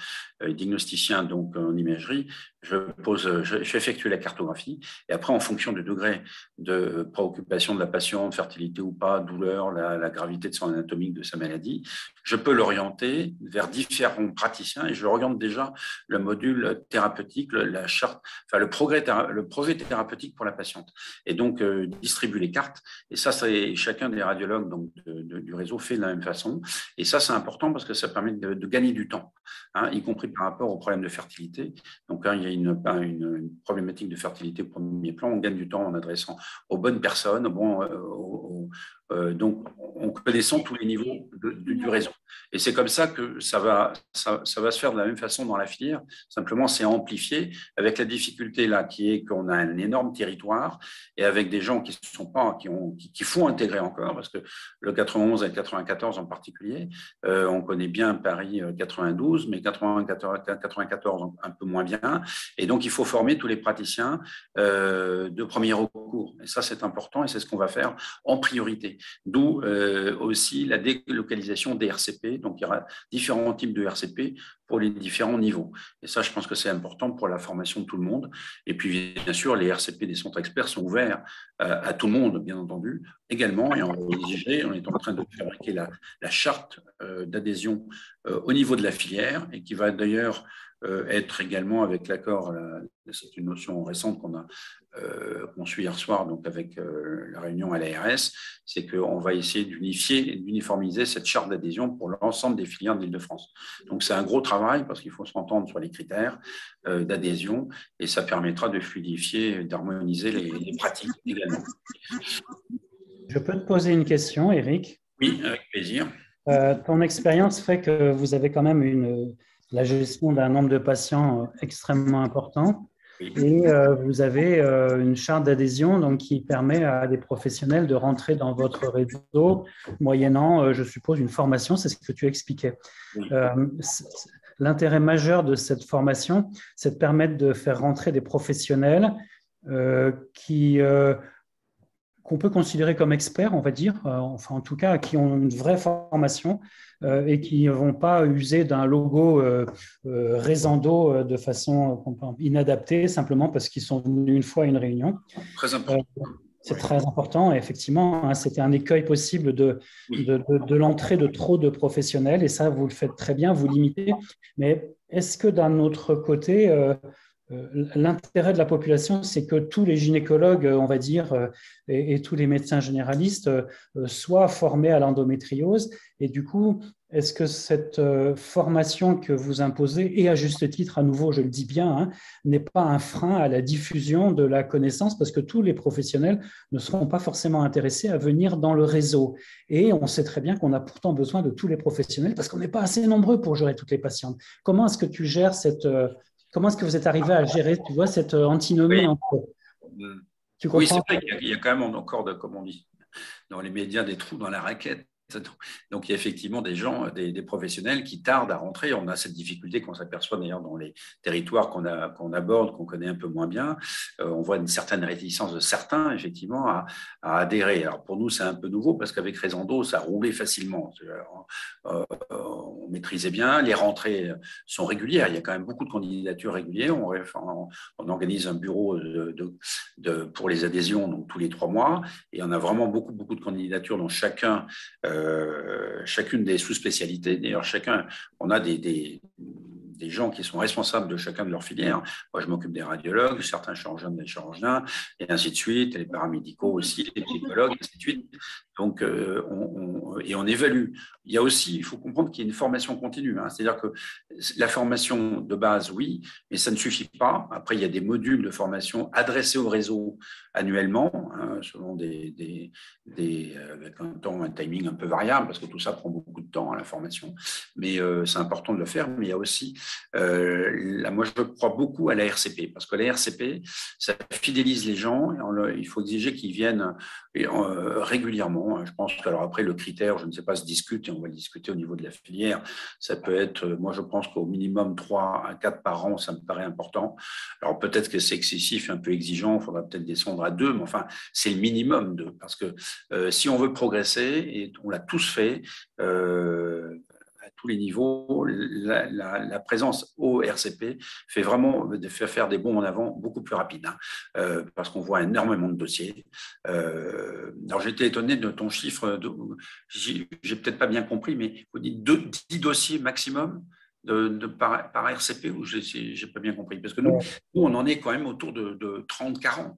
diagnosticien donc en imagerie, j'effectue la cartographie. Et après, en fonction du degré de préoccupation de la patiente, fertilité ou pas, douleur, la gravité de son anatomique, de sa maladie, je peux l'orienter vers différents praticiens, et je oriente déjà le module thérapeutique, la charte, le projet thérapeutique pour la patiente. Et donc, distribue les cartes. Et ça, chacun des radiologues donc, du réseau fait de la même façon. Et ça, c'est important parce que ça permet de gagner du temps, y compris par rapport aux problèmes de fertilité. Donc, il y a une problématique de fertilité au premier plan. On gagne du temps en adressant aux bonnes personnes, aux donc en connaissant tous les niveaux du réseau. Et c'est comme ça que ça va se faire de la même façon dans la filière. Simplement, c'est amplifié avec la difficulté là qui est qu'on a un énorme territoire et avec des gens qui font intégrer encore, parce que le 91 et le 94 en particulier, on connaît bien Paris 92, mais 94 un peu moins bien. Et donc, il faut former tous les praticiens de premier recours. Et ça, c'est important et c'est ce qu'on va faire en priorité. D'où aussi la délocalisation des RCP. Donc, il y aura différents types de RCP pour les différents niveaux. Et ça, je pense que c'est important pour la formation de tout le monde. Et puis, bien sûr, les RCP des centres experts sont ouverts à tout le monde, bien entendu, également. Et on est en train de fabriquer la charte d'adhésion au niveau de la filière et qui va d'ailleurs être également avec l'accord, c'est une notion récente qu'on suit hier soir donc avec la réunion à l'ARS, c'est qu'on va essayer d'uniformiser cette charte d'adhésion pour l'ensemble des filières de l'Île-de-France. Donc c'est un gros travail parce qu'il faut s'entendre sur les critères d'adhésion et ça permettra de fluidifier, d'harmoniser les pratiques également. Je peux te poser une question, Eric? Oui, avec plaisir. Ton expérience fait que vous avez quand même la gestion d'un nombre de patients extrêmement important. Et vous avez une charte d'adhésion donc, qui permet à des professionnels de rentrer dans votre réseau moyennant, je suppose, une formation. C'est ce que tu expliquais. L'intérêt majeur de cette formation, c'est de permettre de faire rentrer des professionnels qu'on peut considérer comme experts, on va dire, enfin en tout cas qui ont une vraie formation et qui ne vont pas user d'un logo Resando de façon inadaptée, simplement parce qu'ils sont venus une fois à une réunion. Très important. C'est très important. Et effectivement, hein, c'était un écueil possible de l'entrée de trop de professionnels et ça, vous le faites très bien, vous limitez. Mais est-ce que d'un autre côté, l'intérêt de la population, c'est que tous les gynécologues, on va dire, et tous les médecins généralistes soient formés à l'endométriose. Et du coup, est-ce que cette formation que vous imposez, et à juste titre, à nouveau, je le dis bien, hein, n'est pas un frein à la diffusion de la connaissance parce que tous les professionnels ne seront pas forcément intéressés à venir dans le réseau. Et on sait très bien qu'on a pourtant besoin de tous les professionnels parce qu'on n'est pas assez nombreux pour gérer toutes les patientes. Comment est-ce que tu gères Comment est-ce que vous êtes arrivé à gérer, tu vois, cette antinomie entre… Tu comprends ? Oui, c'est vrai qu'il y a quand même encore, comme on dit dans les médias, des trous dans la raquette. Donc, il y a effectivement des gens, des professionnels qui tardent à rentrer. On a cette difficulté qu'on s'aperçoit d'ailleurs dans les territoires qu'on aborde, qu'on connaît un peu moins bien. On voit une certaine réticence de certains, effectivement, à adhérer. Alors, pour nous, c'est un peu nouveau parce qu'avec Resando, ça roulait facilement. On maîtrisait bien. Les rentrées sont régulières. Il y a quand même beaucoup de candidatures régulières. On organise un bureau pour les adhésions donc, tous les 3 mois. Et on a vraiment beaucoup de candidatures dont chacune des sous-spécialités. D'ailleurs, on a des gens qui sont responsables de chacun de leurs filières. Moi, je m'occupe des radiologues, certains chirurgiens des chirurgiens, et ainsi de suite, les paramédicaux aussi, les psychologues, et ainsi de suite. Donc, on évalue. Il faut comprendre qu'il y a une formation continue. Hein. C'est-à-dire que la formation de base, oui, mais ça ne suffit pas. Après, il y a des modules de formation adressés au réseau annuellement, hein, selon avec un timing un peu variable, parce que tout ça prend beaucoup de temps, hein, la formation. Mais c'est important de le faire. Mais il y a aussi, moi, je crois beaucoup à la RCP, parce que la RCP, ça fidélise les gens. Et il faut exiger qu'ils viennent régulièrement. Je pense qu'alors après, le critère, je ne sais pas, se discute et on va le discuter au niveau de la filière. Ça peut être, moi, je pense qu'au minimum 3 à 4 par an, ça me paraît important. Alors peut-être que c'est excessif, un peu exigeant, il faudra peut-être descendre à 2, mais enfin, c'est le minimum 2. Parce que si on veut progresser, et on l'a tous fait, à tous les niveaux, la présence au RCP fait vraiment faire des bonds en avant beaucoup plus rapides, hein, parce qu'on voit énormément de dossiers. Alors, j'étais étonné de ton chiffre, j'ai peut-être pas bien compris, mais vous dites 10 dossiers maximum par RCP, ou j'ai pas bien compris, parce que nous, on en est quand même autour de 30-40.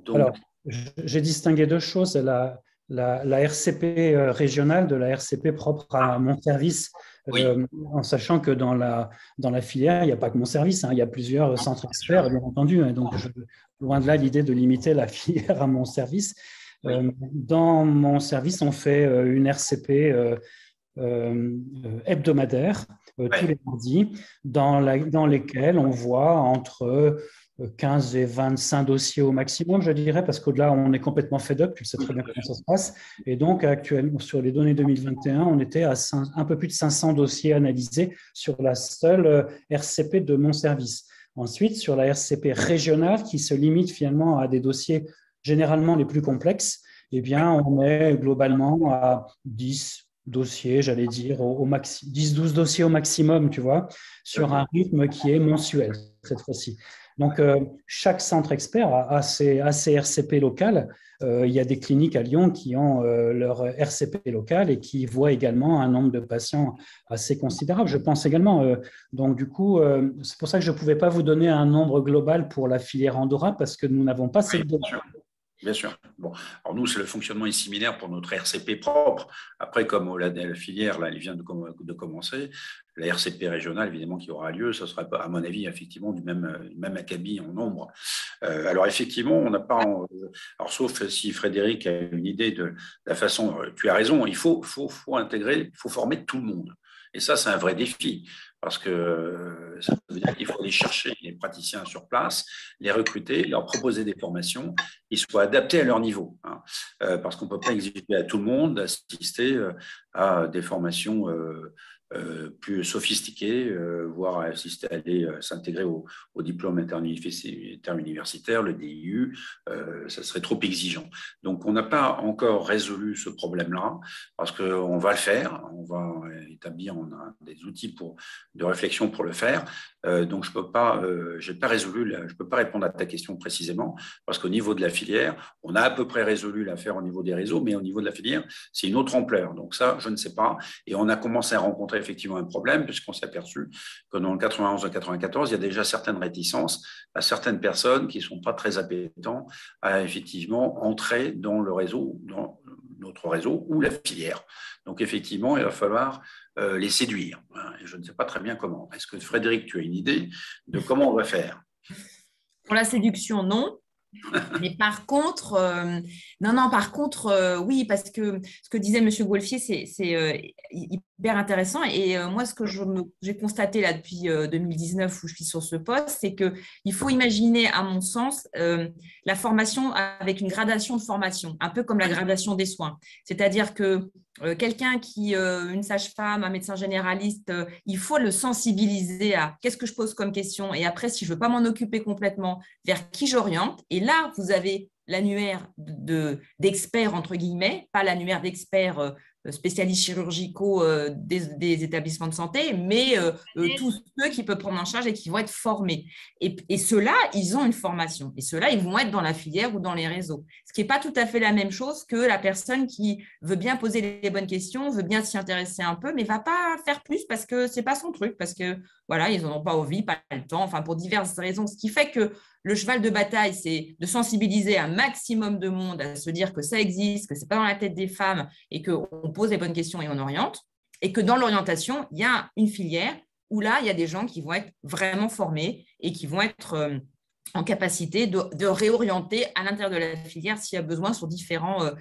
Donc… Alors, j'ai distingué 2 choses. La RCP régionale de la RCP propre à mon service, oui. En sachant que dans la filière, il n'y a pas que mon service, hein, il y a plusieurs centres experts, bien entendu. Hein, donc, loin de là l'idée de limiter la filière à mon service. Dans mon service, on fait une RCP hebdomadaire tous les mardis, dans lesquels on voit entre 15 et 25 dossiers au maximum, je dirais, parce qu'au-delà, on est complètement fed up, tu sais très bien comment ça se passe. Et donc, actuellement, sur les données 2021, on était à un peu plus de 500 dossiers analysés sur la seule RCP de mon service. Ensuite, sur la RCP régionale, qui se limite finalement à des dossiers généralement les plus complexes, eh bien, on est globalement à 10 dossiers, j'allais dire, 10-12 dossiers au maximum, tu vois, sur un rythme qui est mensuel cette fois-ci. Donc, chaque centre expert a ses RCP locales. Il y a des cliniques à Lyon qui ont leur RCP locale et qui voient également un nombre de patients assez considérable. Je pense également. Donc, du coup, c'est pour ça que je ne pouvais pas vous donner un nombre global pour la filière Andorra parce que nous n'avons pas cette donnée. Bien sûr. Bon, alors nous, le fonctionnement est similaire pour notre RCP propre. Après, comme la filière, là, elle vient de commencer, la RCP régionale, évidemment, qui aura lieu, ça sera, à mon avis, effectivement, du même acabit en nombre. Alors, effectivement, on n'a pas… alors, sauf si Frédéric a une idée de la façon… Tu as raison, il faut intégrer, il faut former tout le monde. Et ça, c'est un vrai défi. Parce que ça veut dire qu'il faut aller chercher les praticiens sur place, les recruter, leur proposer des formations qui soient adaptées à leur niveau. Parce qu'on ne peut pas exiger à tout le monde d'assister à des formations plus sophistiquées, voire assister à aller s'intégrer au diplôme interuniversitaire, le DIU, ça serait trop exigeant. Donc, on n'a pas encore résolu ce problème-là, parce qu'on va le faire, on va établir des outils de réflexion pour le faire. Donc, je peux pas répondre à ta question précisément, parce qu'au niveau de la filière, on a à peu près résolu l'affaire au niveau des réseaux, mais au niveau de la filière, c'est une autre ampleur. Donc ça, je ne sais pas. Et on a commencé à rencontrer effectivement un problème, puisqu'on s'est aperçu que dans le 91 et 94, il y a déjà certaines réticences à certaines personnes qui ne sont pas très appétents à effectivement entrer dans le réseau, dans notre réseau ou la filière. Donc effectivement, il va falloir les séduire. Et je ne sais pas très bien comment. Est-ce que Frédéric, tu as une idée de comment on va faire? Pour la séduction, non. Mais par contre, oui, parce que ce que disait M. Golfier, c'est hyper intéressant. Et moi, ce que j'ai constaté là depuis 2019 où je suis sur ce poste, c'est qu'il faut imaginer, à mon sens, la formation avec une gradation de formation, un peu comme la gradation des soins. C'est-à-dire que quelqu'un une sage-femme, un médecin généraliste, il faut le sensibiliser à qu'est-ce que je pose comme question et après, si je ne veux pas m'en occuper complètement, vers qui j'oriente. Et là, vous avez l'annuaire d'experts, entre guillemets, pas l'annuaire d'experts spécialistes chirurgicaux des établissements de santé, mais tous ceux qui peuvent prendre en charge et qui vont être formés. Et ceux-là, ils ont une formation. Et ceux-là, ils vont être dans la filière ou dans les réseaux. Ce qui n'est pas tout à fait la même chose que la personne qui veut bien poser les bonnes questions, veut bien s'y intéresser un peu, mais ne va pas faire plus parce que ce n'est pas son truc, parce que voilà, ils n'en ont pas envie, pas le temps, enfin pour diverses raisons. Ce qui fait que le cheval de bataille, c'est de sensibiliser un maximum de monde à se dire que ça existe, que ce n'est pas dans la tête des femmes et qu'on pose les bonnes questions et on oriente. Et que dans l'orientation, il y a une filière où là, il y a des gens qui vont être vraiment formés et qui vont être en capacité de réorienter à l'intérieur de la filière s'il y a besoin sur différents,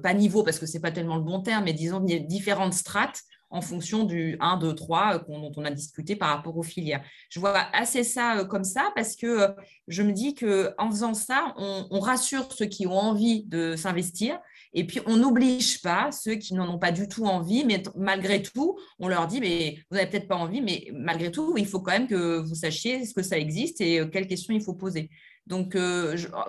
pas niveaux parce que ce n'est pas tellement le bon terme, mais disons différentes strates en fonction du 1, 2, 3 dont on a discuté par rapport aux filières. Je vois assez ça comme ça parce que je me dis qu'en faisant ça, on rassure ceux qui ont envie de s'investir et puis on n'oblige pas ceux qui n'en ont pas du tout envie, mais malgré tout, on leur dit, mais vous n'avez peut-être pas envie, mais malgré tout, il faut quand même que vous sachiez ce que ça existe et quelles questions il faut poser. Donc,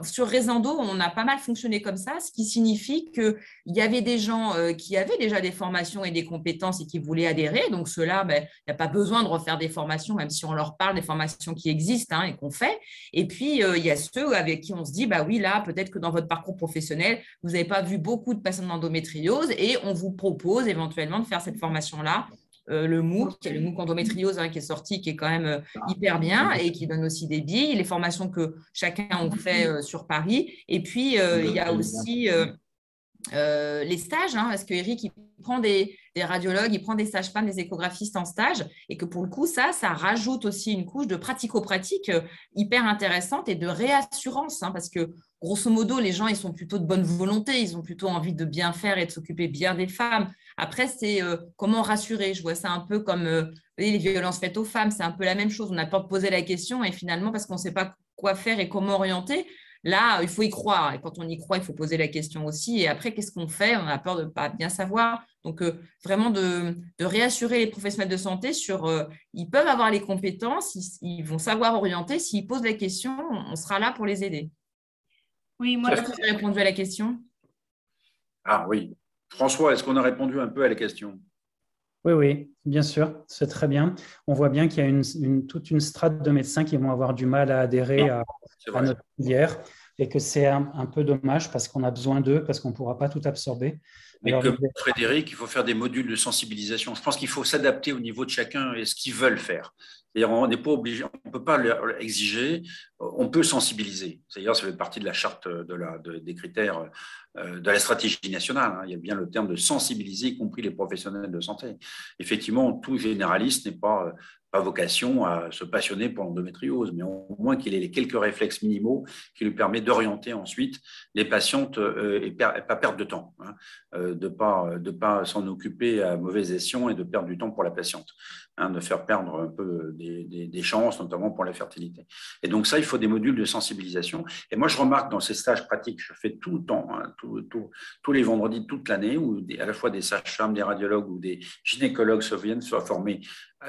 sur Resendo, on a pas mal fonctionné comme ça, ce qui signifie qu'il y avait des gens qui avaient déjà des formations et des compétences et qui voulaient adhérer. Donc, ceux-là, il n'y a pas besoin de refaire des formations, même si on leur parle des formations qui existent et qu'on fait. Et puis, il y a ceux avec qui on se dit, oui, là, peut-être que dans votre parcours professionnel, vous n'avez pas vu beaucoup de patients d'endométriose et on vous propose éventuellement de faire cette formation-là. Le MOOC, qui est le MOOC endométriose qui est sorti, qui est quand même hyper bien et qui donne aussi des billes, les formations que chacun a fait sur Paris. Et puis, il y a aussi les stages, parce que Eric, il prend des radiologues, il prend des sages-femmes, des échographistes en stage, et que pour le coup, ça rajoute aussi une couche de pratico-pratique hyper intéressante et de réassurance, parce que grosso modo, les gens, ils sont plutôt de bonne volonté, ils ont plutôt envie de bien faire et de s'occuper bien des femmes. Après, c'est comment rassurer. Je vois ça un peu comme les violences faites aux femmes, c'est un peu la même chose. On a peur de poser la question et finalement, parce qu'on ne sait pas quoi faire et comment orienter, là, il faut y croire. Et quand on y croit, il faut poser la question aussi. Et après, qu'est-ce qu'on fait? On a peur de ne pas bien savoir. Donc, vraiment de réassurer les professionnels de santé sur ils peuvent avoir les compétences, ils vont savoir orienter. S'ils posent la question, on sera là pour les aider. Oui, moi, est-ce que j'ai répondu à la question? Ah oui. François, est-ce qu'on a répondu un peu à la question? Oui, bien sûr, c'est très bien. On voit bien qu'il y a toute une strate de médecins qui vont avoir du mal à adhérer à notre filière et que c'est un peu dommage parce qu'on a besoin d'eux, parce qu'on ne pourra pas tout absorber. Mais comme Frédéric, il faut faire des modules de sensibilisation. Je pense qu'il faut s'adapter au niveau de chacun et ce qu'ils veulent faire. C'est-à-dire, on n'est pas obligé, on ne peut pas exiger, on peut sensibiliser. C'est-à-dire, ça fait partie de la charte des critères de la stratégie nationale. Il y a bien le terme de sensibiliser, y compris les professionnels de santé. Effectivement, tout généraliste n'est pas vocation à se passionner pour l'endométriose, mais au moins qu'il ait les quelques réflexes minimaux qui lui permettent d'orienter ensuite les patientes et pas perdre de temps, de pas s'en occuper à mauvais escient et de perdre du temps pour la patiente, de faire perdre un peu des chances, notamment pour la fertilité. Et donc ça, il faut des modules de sensibilisation. Et moi, je remarque dans ces stages pratiques, je fais tout le temps, tous les vendredis, toute l'année, où à la fois des sages-femmes, des radiologues ou des gynécologues soient formés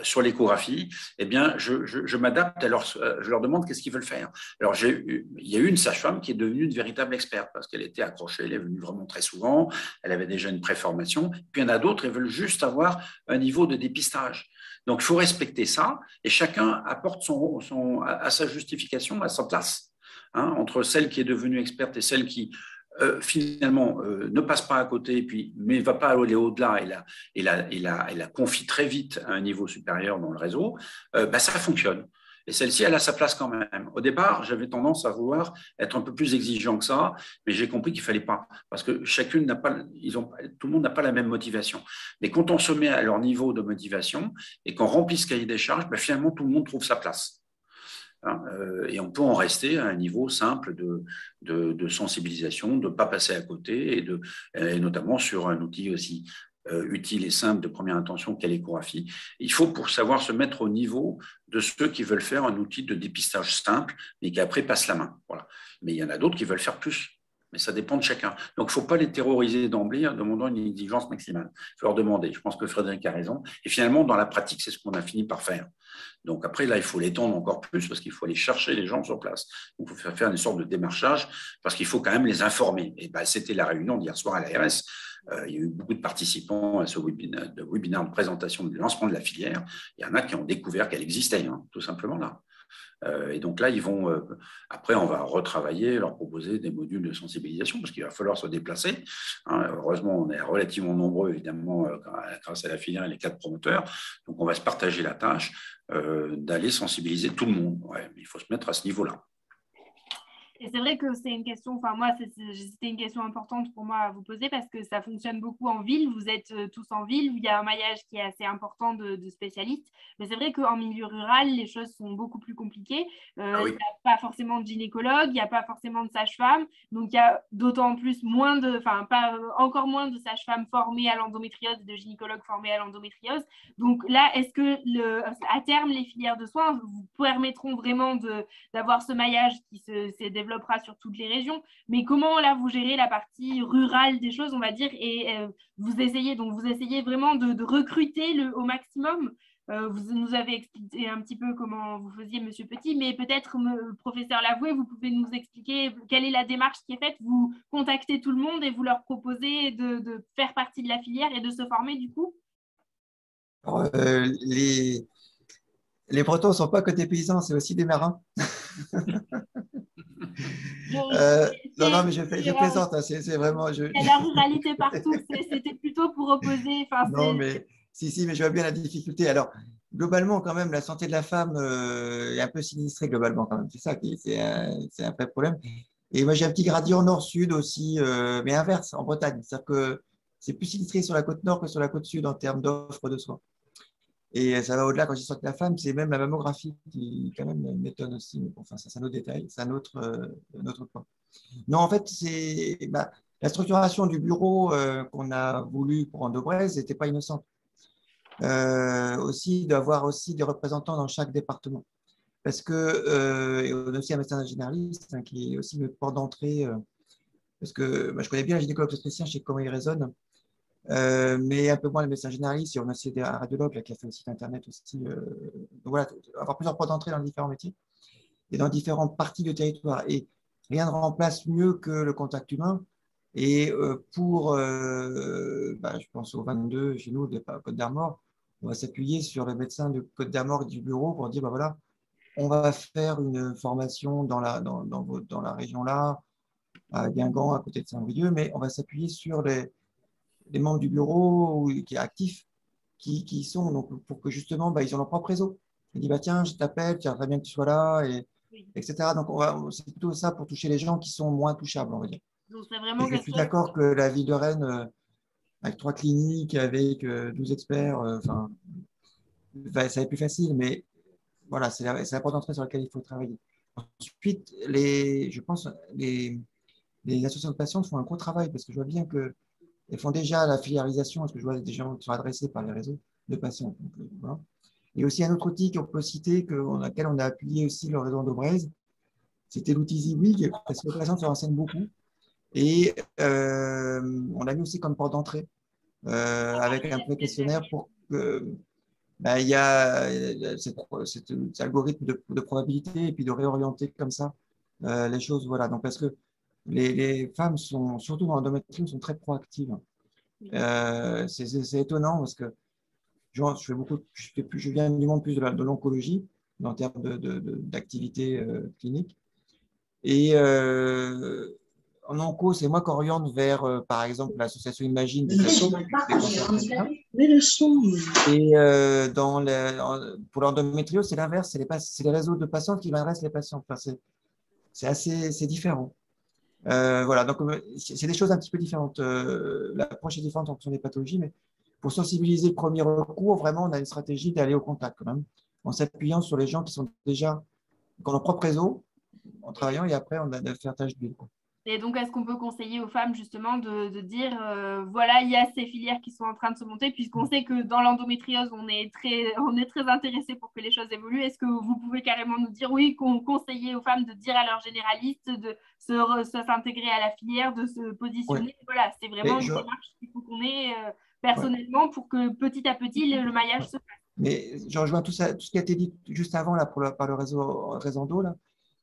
sur l'échographie, eh bien, je m'adapte à je leur demande qu'est-ce qu'ils veulent faire. Alors, il y a eu une sage-femme qui est devenue une véritable experte parce qu'elle était accrochée, elle est venue vraiment très souvent, elle avait déjà une préformation. Puis il y en a d'autres, ils veulent juste avoir un niveau de dépistage. Donc, il faut respecter ça et chacun apporte à sa justification, à sa place, entre celle qui est devenue experte et celle qui finalement ne passe pas à côté, mais ne va pas aller au-delà et la confie très vite à un niveau supérieur dans le réseau, ça fonctionne. Et celle-ci, elle a sa place quand même. Au départ, j'avais tendance à vouloir être un peu plus exigeant que ça, mais j'ai compris qu'il ne fallait pas, parce que tout le monde n'a pas la même motivation. Mais quand on se met à leur niveau de motivation et qu'on remplit ce cahier des charges, finalement, tout le monde trouve sa place. Et on peut en rester à un niveau simple de sensibilisation, de ne pas passer à côté, et notamment sur un outil aussi utile et simple de première intention qu'est l'échographie. Il faut pour savoir se mettre au niveau de ceux qui veulent faire un outil de dépistage simple, mais qui après passent la main. Voilà. Mais il y en a d'autres qui veulent faire plus. Mais ça dépend de chacun. Donc, il ne faut pas les terroriser d'emblée en demandant une exigence maximale. Il faut leur demander. Je pense que Frédéric a raison. Et finalement, dans la pratique, c'est ce qu'on a fini par faire. Donc, après, là, il faut l'étendre encore plus parce qu'il faut aller chercher les gens sur place. Donc, il faut faire une sorte de démarchage parce qu'il faut quand même les informer. Et c'était la réunion d'hier soir à l'ARS. Il y a eu beaucoup de participants à ce webinaire de présentation du lancement de la filière. Il y en a qui ont découvert qu'elle existait, tout simplement là. Et donc là, après, on va retravailler, leur proposer des modules de sensibilisation parce qu'il va falloir se déplacer. Heureusement, on est relativement nombreux, évidemment, grâce à la filière et les 4 promoteurs. Donc, on va se partager la tâche d'aller sensibiliser tout le monde. Ouais, mais il faut se mettre à ce niveau-là. Et c'est vrai que c'est une question, enfin moi, c'était une question importante pour moi à vous poser parce que ça fonctionne beaucoup en ville. Vous êtes tous en ville où il y a un maillage qui est assez important de spécialistes. Mais c'est vrai qu'en milieu rural, les choses sont beaucoup plus compliquées. Il n'y a pas forcément de gynécologue, il n'y a pas forcément de sage-femme. Donc, il y a d'autant plus encore moins de sages-femmes formées à l'endométriose et de gynécologues formés à l'endométriose. Donc là, est-ce que à terme, les filières de soins vous permettront vraiment d'avoir ce maillage qui se développera sur toutes les régions, mais comment là vous gérez la partie rurale des choses, on va dire, et vous essayez vraiment de recruter au maximum. Vous nous avez expliqué un petit peu comment vous faisiez, Monsieur Petit, mais peut-être, professeur Lavoué, vous pouvez nous expliquer quelle est la démarche qui est faite. Vous contactez tout le monde et vous leur proposez de faire partie de la filière et de se former du coup. Alors, les Bretons ne sont pas que des paysans, c'est aussi des marins. Non, mais je plaisante. C'est vraiment. Il y a la ruralité partout. C'était plutôt pour opposer. Non, mais mais je vois bien la difficulté. Alors, globalement, quand même, la santé de la femme est un peu sinistrée globalement quand même. C'est ça c'est un vrai problème. Et moi, j'ai un petit gradient nord-sud aussi, mais inverse, en Bretagne. C'est-à-dire que c'est plus illustré sur la côte nord que sur la côte sud en termes d'offres de soins. Et ça va au-delà, quand je dis soins de la femme, c'est même la mammographie qui, quand même, m'étonne aussi. Mais bon, enfin, ça, c'est un autre détail, c'est un autre point. Non, en fait, la structuration du bureau qu'on a voulu pour Endo-Braise n'était pas innocente. Aussi, d'avoir aussi des représentants dans chaque département. Parce que, et on a aussi un médecin généraliste qui est aussi le port d'entrée, parce que je connais bien les gynécologues obstétriciens, je sais comment ils raisonnent, mais un peu moins les médecins généralistes, et on a aussi un radiologue là, qui a fait un site internet aussi. Donc voilà, avoir plusieurs ports d'entrée dans les différents métiers et dans différentes parties du territoire. Et rien ne remplace mieux que le contact humain. Et je pense au 22 chez nous, de Côte d'Armor, on va s'appuyer sur le médecin de Côte d'Armor et du bureau pour dire, voilà, on va faire une formation dans la région là, à Guingamp, à côté de Saint-Brieuc, mais on va s'appuyer sur les membres du bureau qui est actif, qui sont, donc, pour que justement, ils ont leur propre réseau. Il dit, tiens, je t'appelle, tu aimerais bien que tu sois là, etc. Donc, c'est plutôt ça pour toucher les gens qui sont moins touchables, on va dire. Donc, c'est vraiment je suis d'accord que la ville de Rennes, avec 3 cliniques, avec 12 experts, ça va être plus facile, mais voilà, c'est la porte d'entrée sur laquelle il faut travailler. Ensuite, je pense les associations de patients font un gros travail parce que je vois bien qu'elles font déjà la filiarisation, parce que je vois des gens qui sont adressés par les réseaux de patients. Donc, voilà. Et aussi un autre outil qu'on peut citer, auquel on a appuyé aussi le réseau Endo-Braise, c'était l'outil ZWIG, parce que les patients se renseignent beaucoup. Et on l'a mis aussi comme porte d'entrée, avec un petit questionnaire pour que il y a cet algorithme de probabilité et puis de réorienter comme ça les choses. Voilà. Donc, parce que les femmes sont, surtout dans l'endométriose, sont très proactives. C'est étonnant parce que je viens du monde plus de l'oncologie en termes d'activité clinique. Et en onco, c'est moi qui oriente vers, par exemple, l'association Imagine. Et pour l'endométriose, c'est l'inverse. C'est les réseaux de patients qui adressent les patients. Enfin, c'est différent. Voilà, donc c'est des choses un petit peu différentes. L'approche est différente en fonction des pathologies, mais pour sensibiliser le premier recours, vraiment, on a une stratégie d'aller au contact quand même, en s'appuyant sur les gens qui sont déjà dans leur propre réseau, en travaillant, et après, on a de faire tâche d'huile. Et donc, est-ce qu'on peut conseiller aux femmes justement de dire, voilà, il y a ces filières qui sont en train de se monter, puisqu'on sait que dans l'endométriose, on est très intéressé pour que les choses évoluent. Est-ce que vous pouvez carrément nous dire, oui, conseiller aux femmes de dire à leur généraliste de s'intégrer à la filière, de se positionner? Oui. Voilà, c'est vraiment une démarche qu'il faut qu'on ait personnellement pour que petit à petit, le maillage se fasse. Mais je rejoins tout ce qui a été dit juste avant là, par le réseau Endo, là.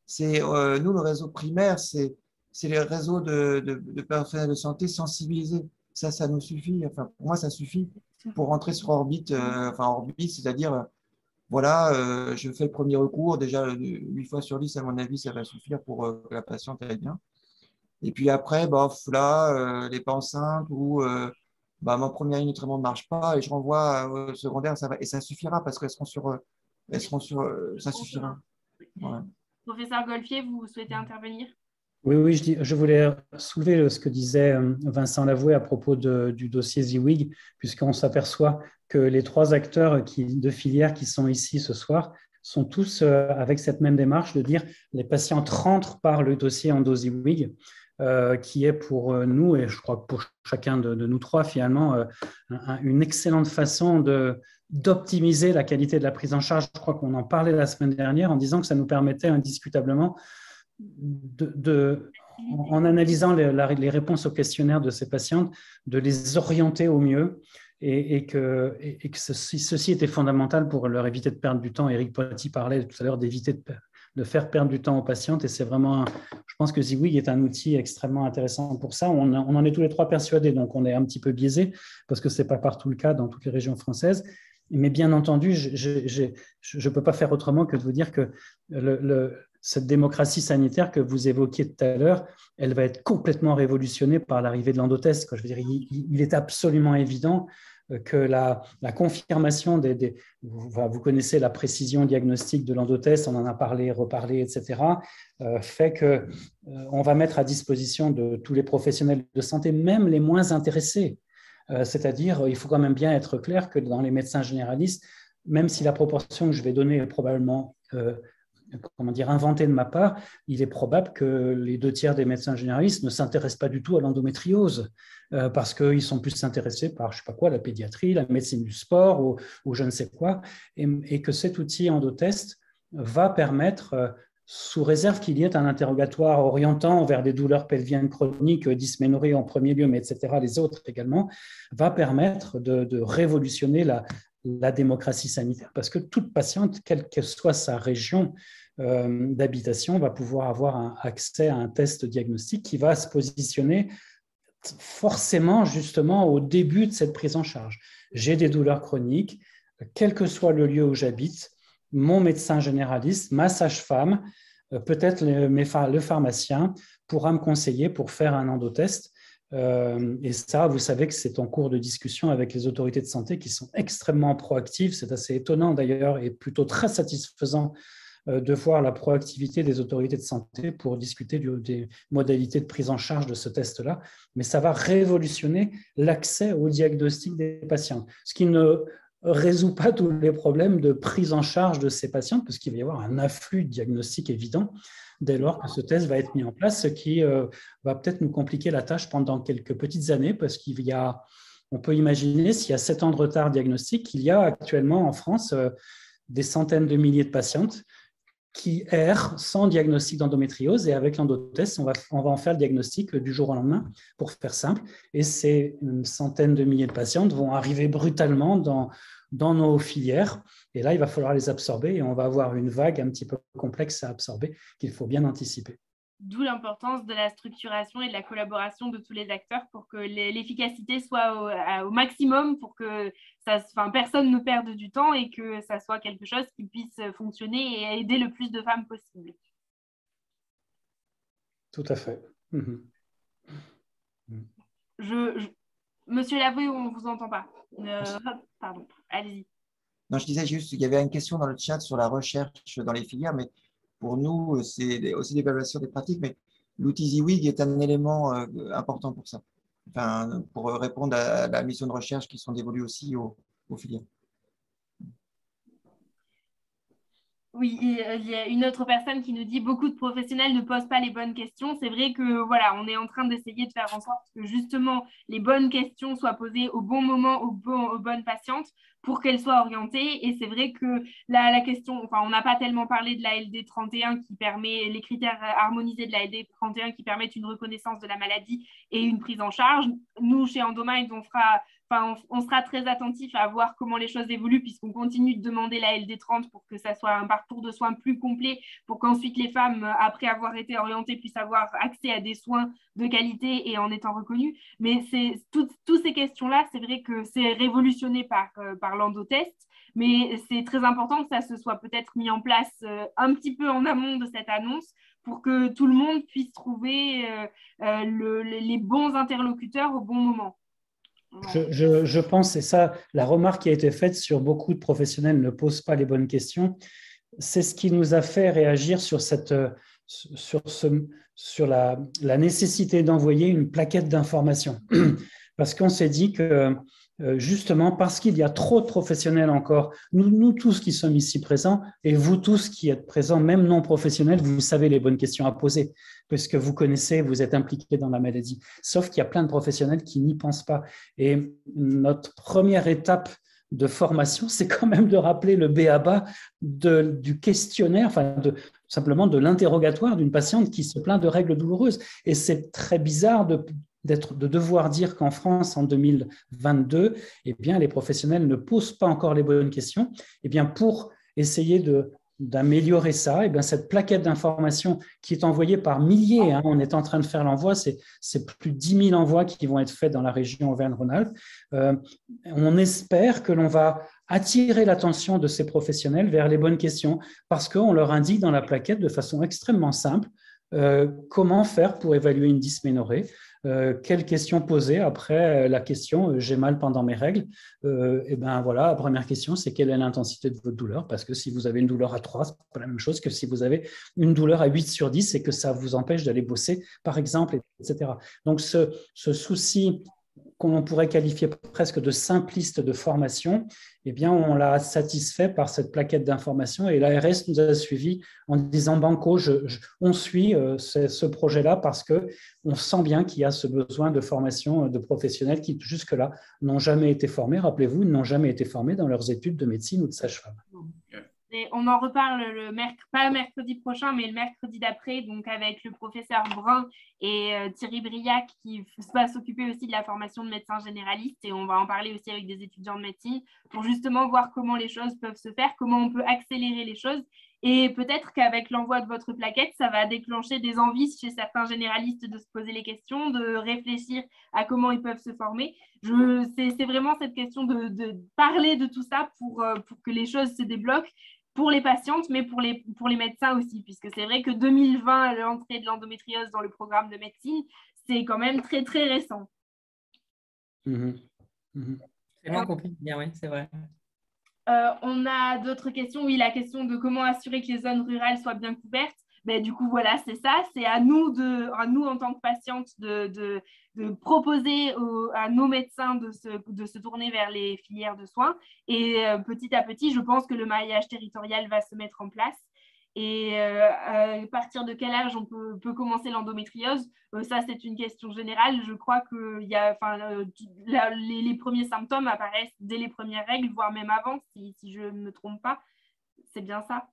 C'est nous, le réseau primaire, c'est les réseaux de personnel de santé sensibilisés. Ça nous suffit. Enfin, pour moi, ça suffit pour rentrer sur orbite. Orbite, c'est-à-dire, voilà, je fais le premier recours. Déjà, 8 fois sur 10, à mon avis, ça va suffire pour que la patiente aille bien. Et puis après, elle n'est pas enceinte ou mon premier ligne de traitement ne marche pas et je renvoie au secondaire, ça va. Et ça suffira parce qu'elles seront sur. Ça suffira. Voilà. Professeur Golfier, vous souhaitez intervenir? Oui, je voulais soulever ce que disait Vincent Lavoué à propos du dossier ZWIG, puisqu'on s'aperçoit que les 3 acteurs de filière qui sont ici ce soir sont tous avec cette même démarche de dire les patientes rentrent par le dossier EndoZWIG, qui est pour nous, et je crois que pour chacun de nous 3 finalement, une excellente façon d'optimiser la qualité de la prise en charge. Je crois qu'on en parlait la semaine dernière en disant que ça nous permettait indiscutablement en analysant les réponses au questionnaire de ces patientes, de les orienter au mieux et que ceci était fondamental pour leur éviter de perdre du temps. Éric Poty parlait tout à l'heure d'éviter de faire perdre du temps aux patientes et c'est vraiment, je pense que ZWIG est un outil extrêmement intéressant pour ça. On en est tous les 3 persuadés, donc on est un petit peu biaisé parce que ce n'est pas partout le cas dans toutes les régions françaises. Mais bien entendu, je ne peux pas faire autrement que de vous dire que cette démocratie sanitaire que vous évoquiez tout à l'heure, elle va être complètement révolutionnée par l'arrivée de l'endotest. Je veux dire, il est absolument évident que la confirmation vous connaissez la précision diagnostique de l'endotest, on en a parlé, reparlé, etc., fait qu'on va mettre à disposition de tous les professionnels de santé, même les moins intéressés. C'est-à-dire, il faut quand même bien être clair que dans les médecins généralistes, même si la proportion que je vais donner est probablement inventée de ma part, il est probable que les 2/3 des médecins généralistes ne s'intéressent pas du tout à l'endométriose parce qu'ils sont plus intéressés par, je sais pas quoi, la pédiatrie, la médecine du sport ou je ne sais quoi, et que cet outil endotest va permettre, sous réserve qu'il y ait un interrogatoire orientant vers des douleurs pelviennes chroniques, dysménorrhée en premier lieu, mais etc., les autres également, va permettre de révolutionner la démocratie sanitaire. Parce que toute patiente, quelle que soit sa région d'habitation, va pouvoir avoir accès à un test diagnostique qui va se positionner forcément justement au début de cette prise en charge. J'ai des douleurs chroniques, quel que soit le lieu où j'habite, mon médecin généraliste, ma sage-femme, peut-être le pharmacien pourra me conseiller pour faire un endotest. Et ça, vous savez que c'est en cours de discussion avec les autorités de santé qui sont extrêmement proactives. C'est assez étonnant d'ailleurs et plutôt très satisfaisant de voir la proactivité des autorités de santé pour discuter des modalités de prise en charge de ce test-là. Mais ça va révolutionner l'accès au diagnostic des patients, ce qui ne résout pas tous les problèmes de prise en charge de ces patients, parce qu'il va y avoir un afflux de diagnostics évident dès lors que ce test va être mis en place, ce qui va peut-être nous compliquer la tâche pendant quelques petites années, parce on peut imaginer, s'il y a 7 ans de retard diagnostique, il y a actuellement en France des centaines de milliers de patientes qui errent sans diagnostic d'endométriose, et avec l'endotest, on va en faire le diagnostic du jour au lendemain, pour faire simple, et ces centaines de milliers de patientes vont arriver brutalement dans nos filières, et là, il va falloir les absorber, et on va avoir une vague un petit peu complexe à absorber qu'il faut bien anticiper. D'où l'importance de la structuration et de la collaboration de tous les acteurs pour que l'efficacité soit au maximum, pour que personne ne perde du temps et que ça soit quelque chose qui puisse fonctionner et aider le plus de femmes possible. Tout à fait. Monsieur Lavoué, on ne vous entend pas. Pardon, allez-y. Non, je disais juste qu'il y avait une question dans le chat sur la recherche dans les filières, mais pour nous, c'est aussi l'évaluation des pratiques, mais l'outil ZWIG est un élément important pour ça, pour répondre à la mission de recherche qui sont dévolues aussi aux filières. Oui, il y a une autre personne qui nous dit beaucoup de professionnels ne posent pas les bonnes questions. C'est vrai que voilà, on est en train d'essayer de faire en sorte que justement les bonnes questions soient posées au bon moment aux bonnes patientes pour qu'elles soient orientées. Et c'est vrai que la question, on n'a pas tellement parlé de la LD 31 qui permet les critères harmonisés de la LD 31 qui permettent une reconnaissance de la maladie et une prise en charge. Nous, chez Endomind, on sera très attentif à voir comment les choses évoluent puisqu'on continue de demander la LD 30 pour que ça soit un parcours de soins plus complet pour qu'ensuite les femmes, après avoir été orientées, puissent avoir accès à des soins de qualité et en étant reconnues. Mais toutes ces questions-là, c'est vrai que c'est révolutionné par l'endotest, mais c'est très important que ça se soit peut-être mis en place un petit peu en amont de cette annonce pour que tout le monde puisse trouver les bons interlocuteurs au bon moment. Je pense, c'est ça, la remarque qui a été faite sur beaucoup de professionnels ne posent pas les bonnes questions. C'est ce qui nous a fait réagir sur la nécessité d'envoyer une plaquette d'information. Parce qu'on s'est dit que justement, parce qu'il y a trop de professionnels encore, nous tous qui sommes ici présents, et vous tous qui êtes présents, même non professionnels, vous savez les bonnes questions à poser, parce que vous connaissez, vous êtes impliqués dans la maladie. Sauf qu'il y a plein de professionnels qui n'y pensent pas. Et notre première étape de formation, c'est quand même de rappeler le b.a.-ba du questionnaire, simplement de l'interrogatoire d'une patiente qui se plaint de règles douloureuses. Et c'est très bizarre de devoir dire qu'en France, en 2022, eh bien, les professionnels ne posent pas encore les bonnes questions. Eh bien, pour essayer d'améliorer ça, eh bien, cette plaquette d'information qui est envoyée par milliers, on est en train de faire l'envoi, c'est plus de 10 000 envois qui vont être faits dans la région Auvergne-Rhône-Alpes. On espère que l'on va attirer l'attention de ces professionnels vers les bonnes questions parce qu'on leur indique dans la plaquette de façon extrêmement simple comment faire pour évaluer une dysménorrhée, quelle question poser après la question j'ai mal pendant mes règles? Et ben voilà, la première question, c'est quelle est l'intensité de votre douleur? Parce que si vous avez une douleur à 3, c'est pas la même chose que si vous avez une douleur à 8 sur 10 et que ça vous empêche d'aller bosser, par exemple, etc. Donc, ce souci qu'on pourrait qualifier presque de simpliste de formation, eh bien, on l'a satisfait par cette plaquette d'information et l'ARS nous a suivis en disant banco, on suit ce projet-là parce qu'on sent bien qu'il y a ce besoin de formation de professionnels qui, jusque-là, n'ont jamais été formés. Rappelez-vous, ils n'ont jamais été formés dans leurs études de médecine ou de sage-femme. Et on en reparle pas le mercredi prochain, mais le mercredi d'après, donc avec le professeur Brun et Thierry Briac qui va s'occuper aussi de la formation de médecins généralistes. Et on va en parler aussi avec des étudiants de médecine pour justement voir comment les choses peuvent se faire, comment on peut accélérer les choses. Et peut-être qu'avec l'envoi de votre plaquette, ça va déclencher des envies chez certains généralistes de se poser les questions, de réfléchir à comment ils peuvent se former. C'est vraiment cette question de parler de tout ça pour que les choses se débloquent pour les patientes, mais pour les médecins aussi, puisque c'est vrai que 2020, l'entrée de l'endométriose dans le programme de médecine, c'est quand même très, très récent. C'est moins compliqué, oui, c'est vrai. On a d'autres questions. Oui, la question de comment assurer que les zones rurales soient bien couvertes. Ben, du coup, voilà, c'est ça. C'est à nous en tant que patientes de proposer à nos médecins de se tourner vers les filières de soins. Et petit à petit, je pense que le maillage territorial va se mettre en place. Et à partir de quel âge on peut commencer l'endométriose? Ça, c'est une question générale. Je crois que les premiers symptômes apparaissent dès les premières règles, voire même avant, si je ne me trompe pas. C'est bien ça?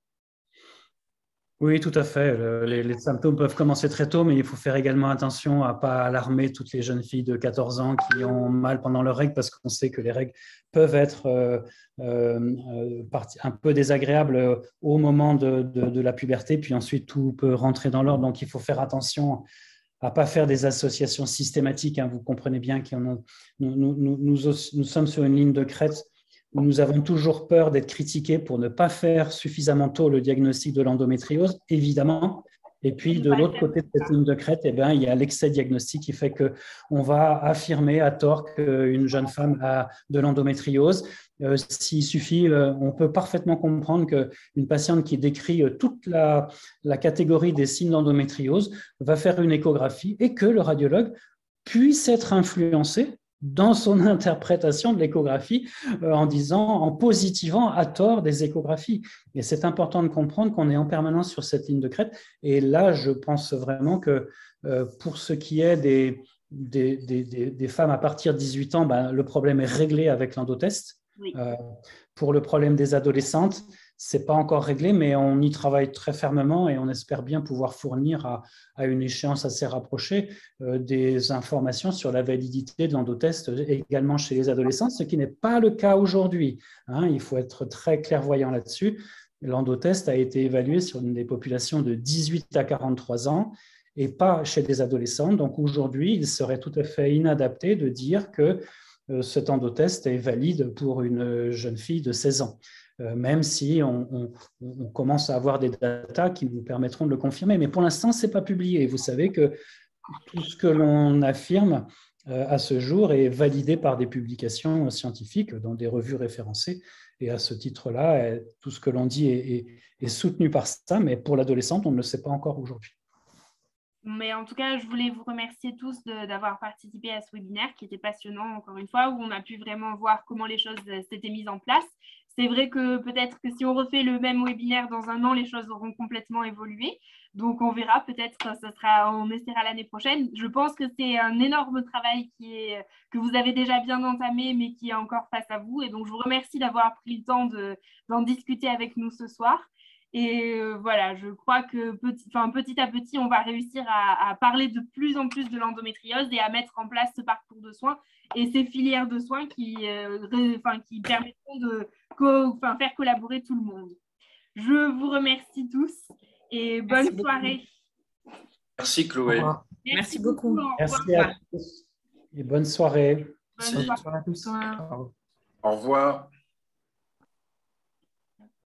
Oui, tout à fait. Les symptômes peuvent commencer très tôt, mais il faut faire également attention à ne pas alarmer toutes les jeunes filles de 14 ans qui ont mal pendant leurs règles, parce qu'on sait que les règles peuvent être un peu désagréables au moment de la puberté, puis ensuite tout peut rentrer dans l'ordre. Donc, il faut faire attention à ne pas faire des associations systématiques. Hein. Vous comprenez bien que nous sommes sur une ligne de crête où nous avons toujours peur d'être critiqués pour ne pas faire suffisamment tôt le diagnostic de l'endométriose, évidemment. Et puis, de l'autre côté de cette ligne de crête, eh bien, il y a l'excès diagnostic qui fait qu'on va affirmer à tort qu'une jeune femme a de l'endométriose. S'il suffit, on peut parfaitement comprendre qu'une patiente qui décrit toute la catégorie des signes d'endométriose va faire une échographie et que le radiologue puisse être influencé dans son interprétation de l'échographie en positivant à tort des échographies. Et c'est important de comprendre qu'on est en permanence sur cette ligne de crête. Et là, je pense vraiment que pour ce qui est des femmes à partir de 18 ans, ben, le problème est réglé avec l'endotest. Oui. Pour le problème des adolescentes, ce n'est pas encore réglé, mais on y travaille très fermement et on espère bien pouvoir fournir à une échéance assez rapprochée des informations sur la validité de l'endotest également chez les adolescents, ce qui n'est pas le cas aujourd'hui. Hein, il faut être très clairvoyant là-dessus. L'endotest a été évalué sur des populations de 18 à 43 ans et pas chez des adolescents. Donc aujourd'hui, il serait tout à fait inadapté de dire que cet endotest est valide pour une jeune fille de 16 ans. Même si on commence à avoir des datas qui nous permettront de le confirmer. Mais pour l'instant, ce n'est pas publié. Vous savez que tout ce que l'on affirme à ce jour est validé par des publications scientifiques dans des revues référencées. Et à ce titre-là, tout ce que l'on dit est soutenu par ça. Mais pour l'adolescente, on ne le sait pas encore aujourd'hui. Mais en tout cas, je voulais vous remercier tous d'avoir participé à ce webinaire qui était passionnant, encore une fois, où on a pu vraiment voir comment les choses s'étaient mises en place. C'est vrai que peut-être que si on refait le même webinaire dans un an, les choses auront complètement évolué. Donc, on verra. Peut-être on essaiera l'année prochaine. Je pense que c'est un énorme travail que vous avez déjà bien entamé, mais qui est encore face à vous. Et donc, je vous remercie d'avoir pris le temps d'en discuter avec nous ce soir. Et voilà, je crois que petit à petit, on va réussir à parler de plus en plus de l'endométriose et à mettre en place ce parcours de soins et ces filières de soins qui permettront de faire collaborer tout le monde. Je vous remercie tous et bonne soirée. Merci Chloé. Merci beaucoup. Merci à tous et bonne soirée. Bonne soirée à tous. Au revoir.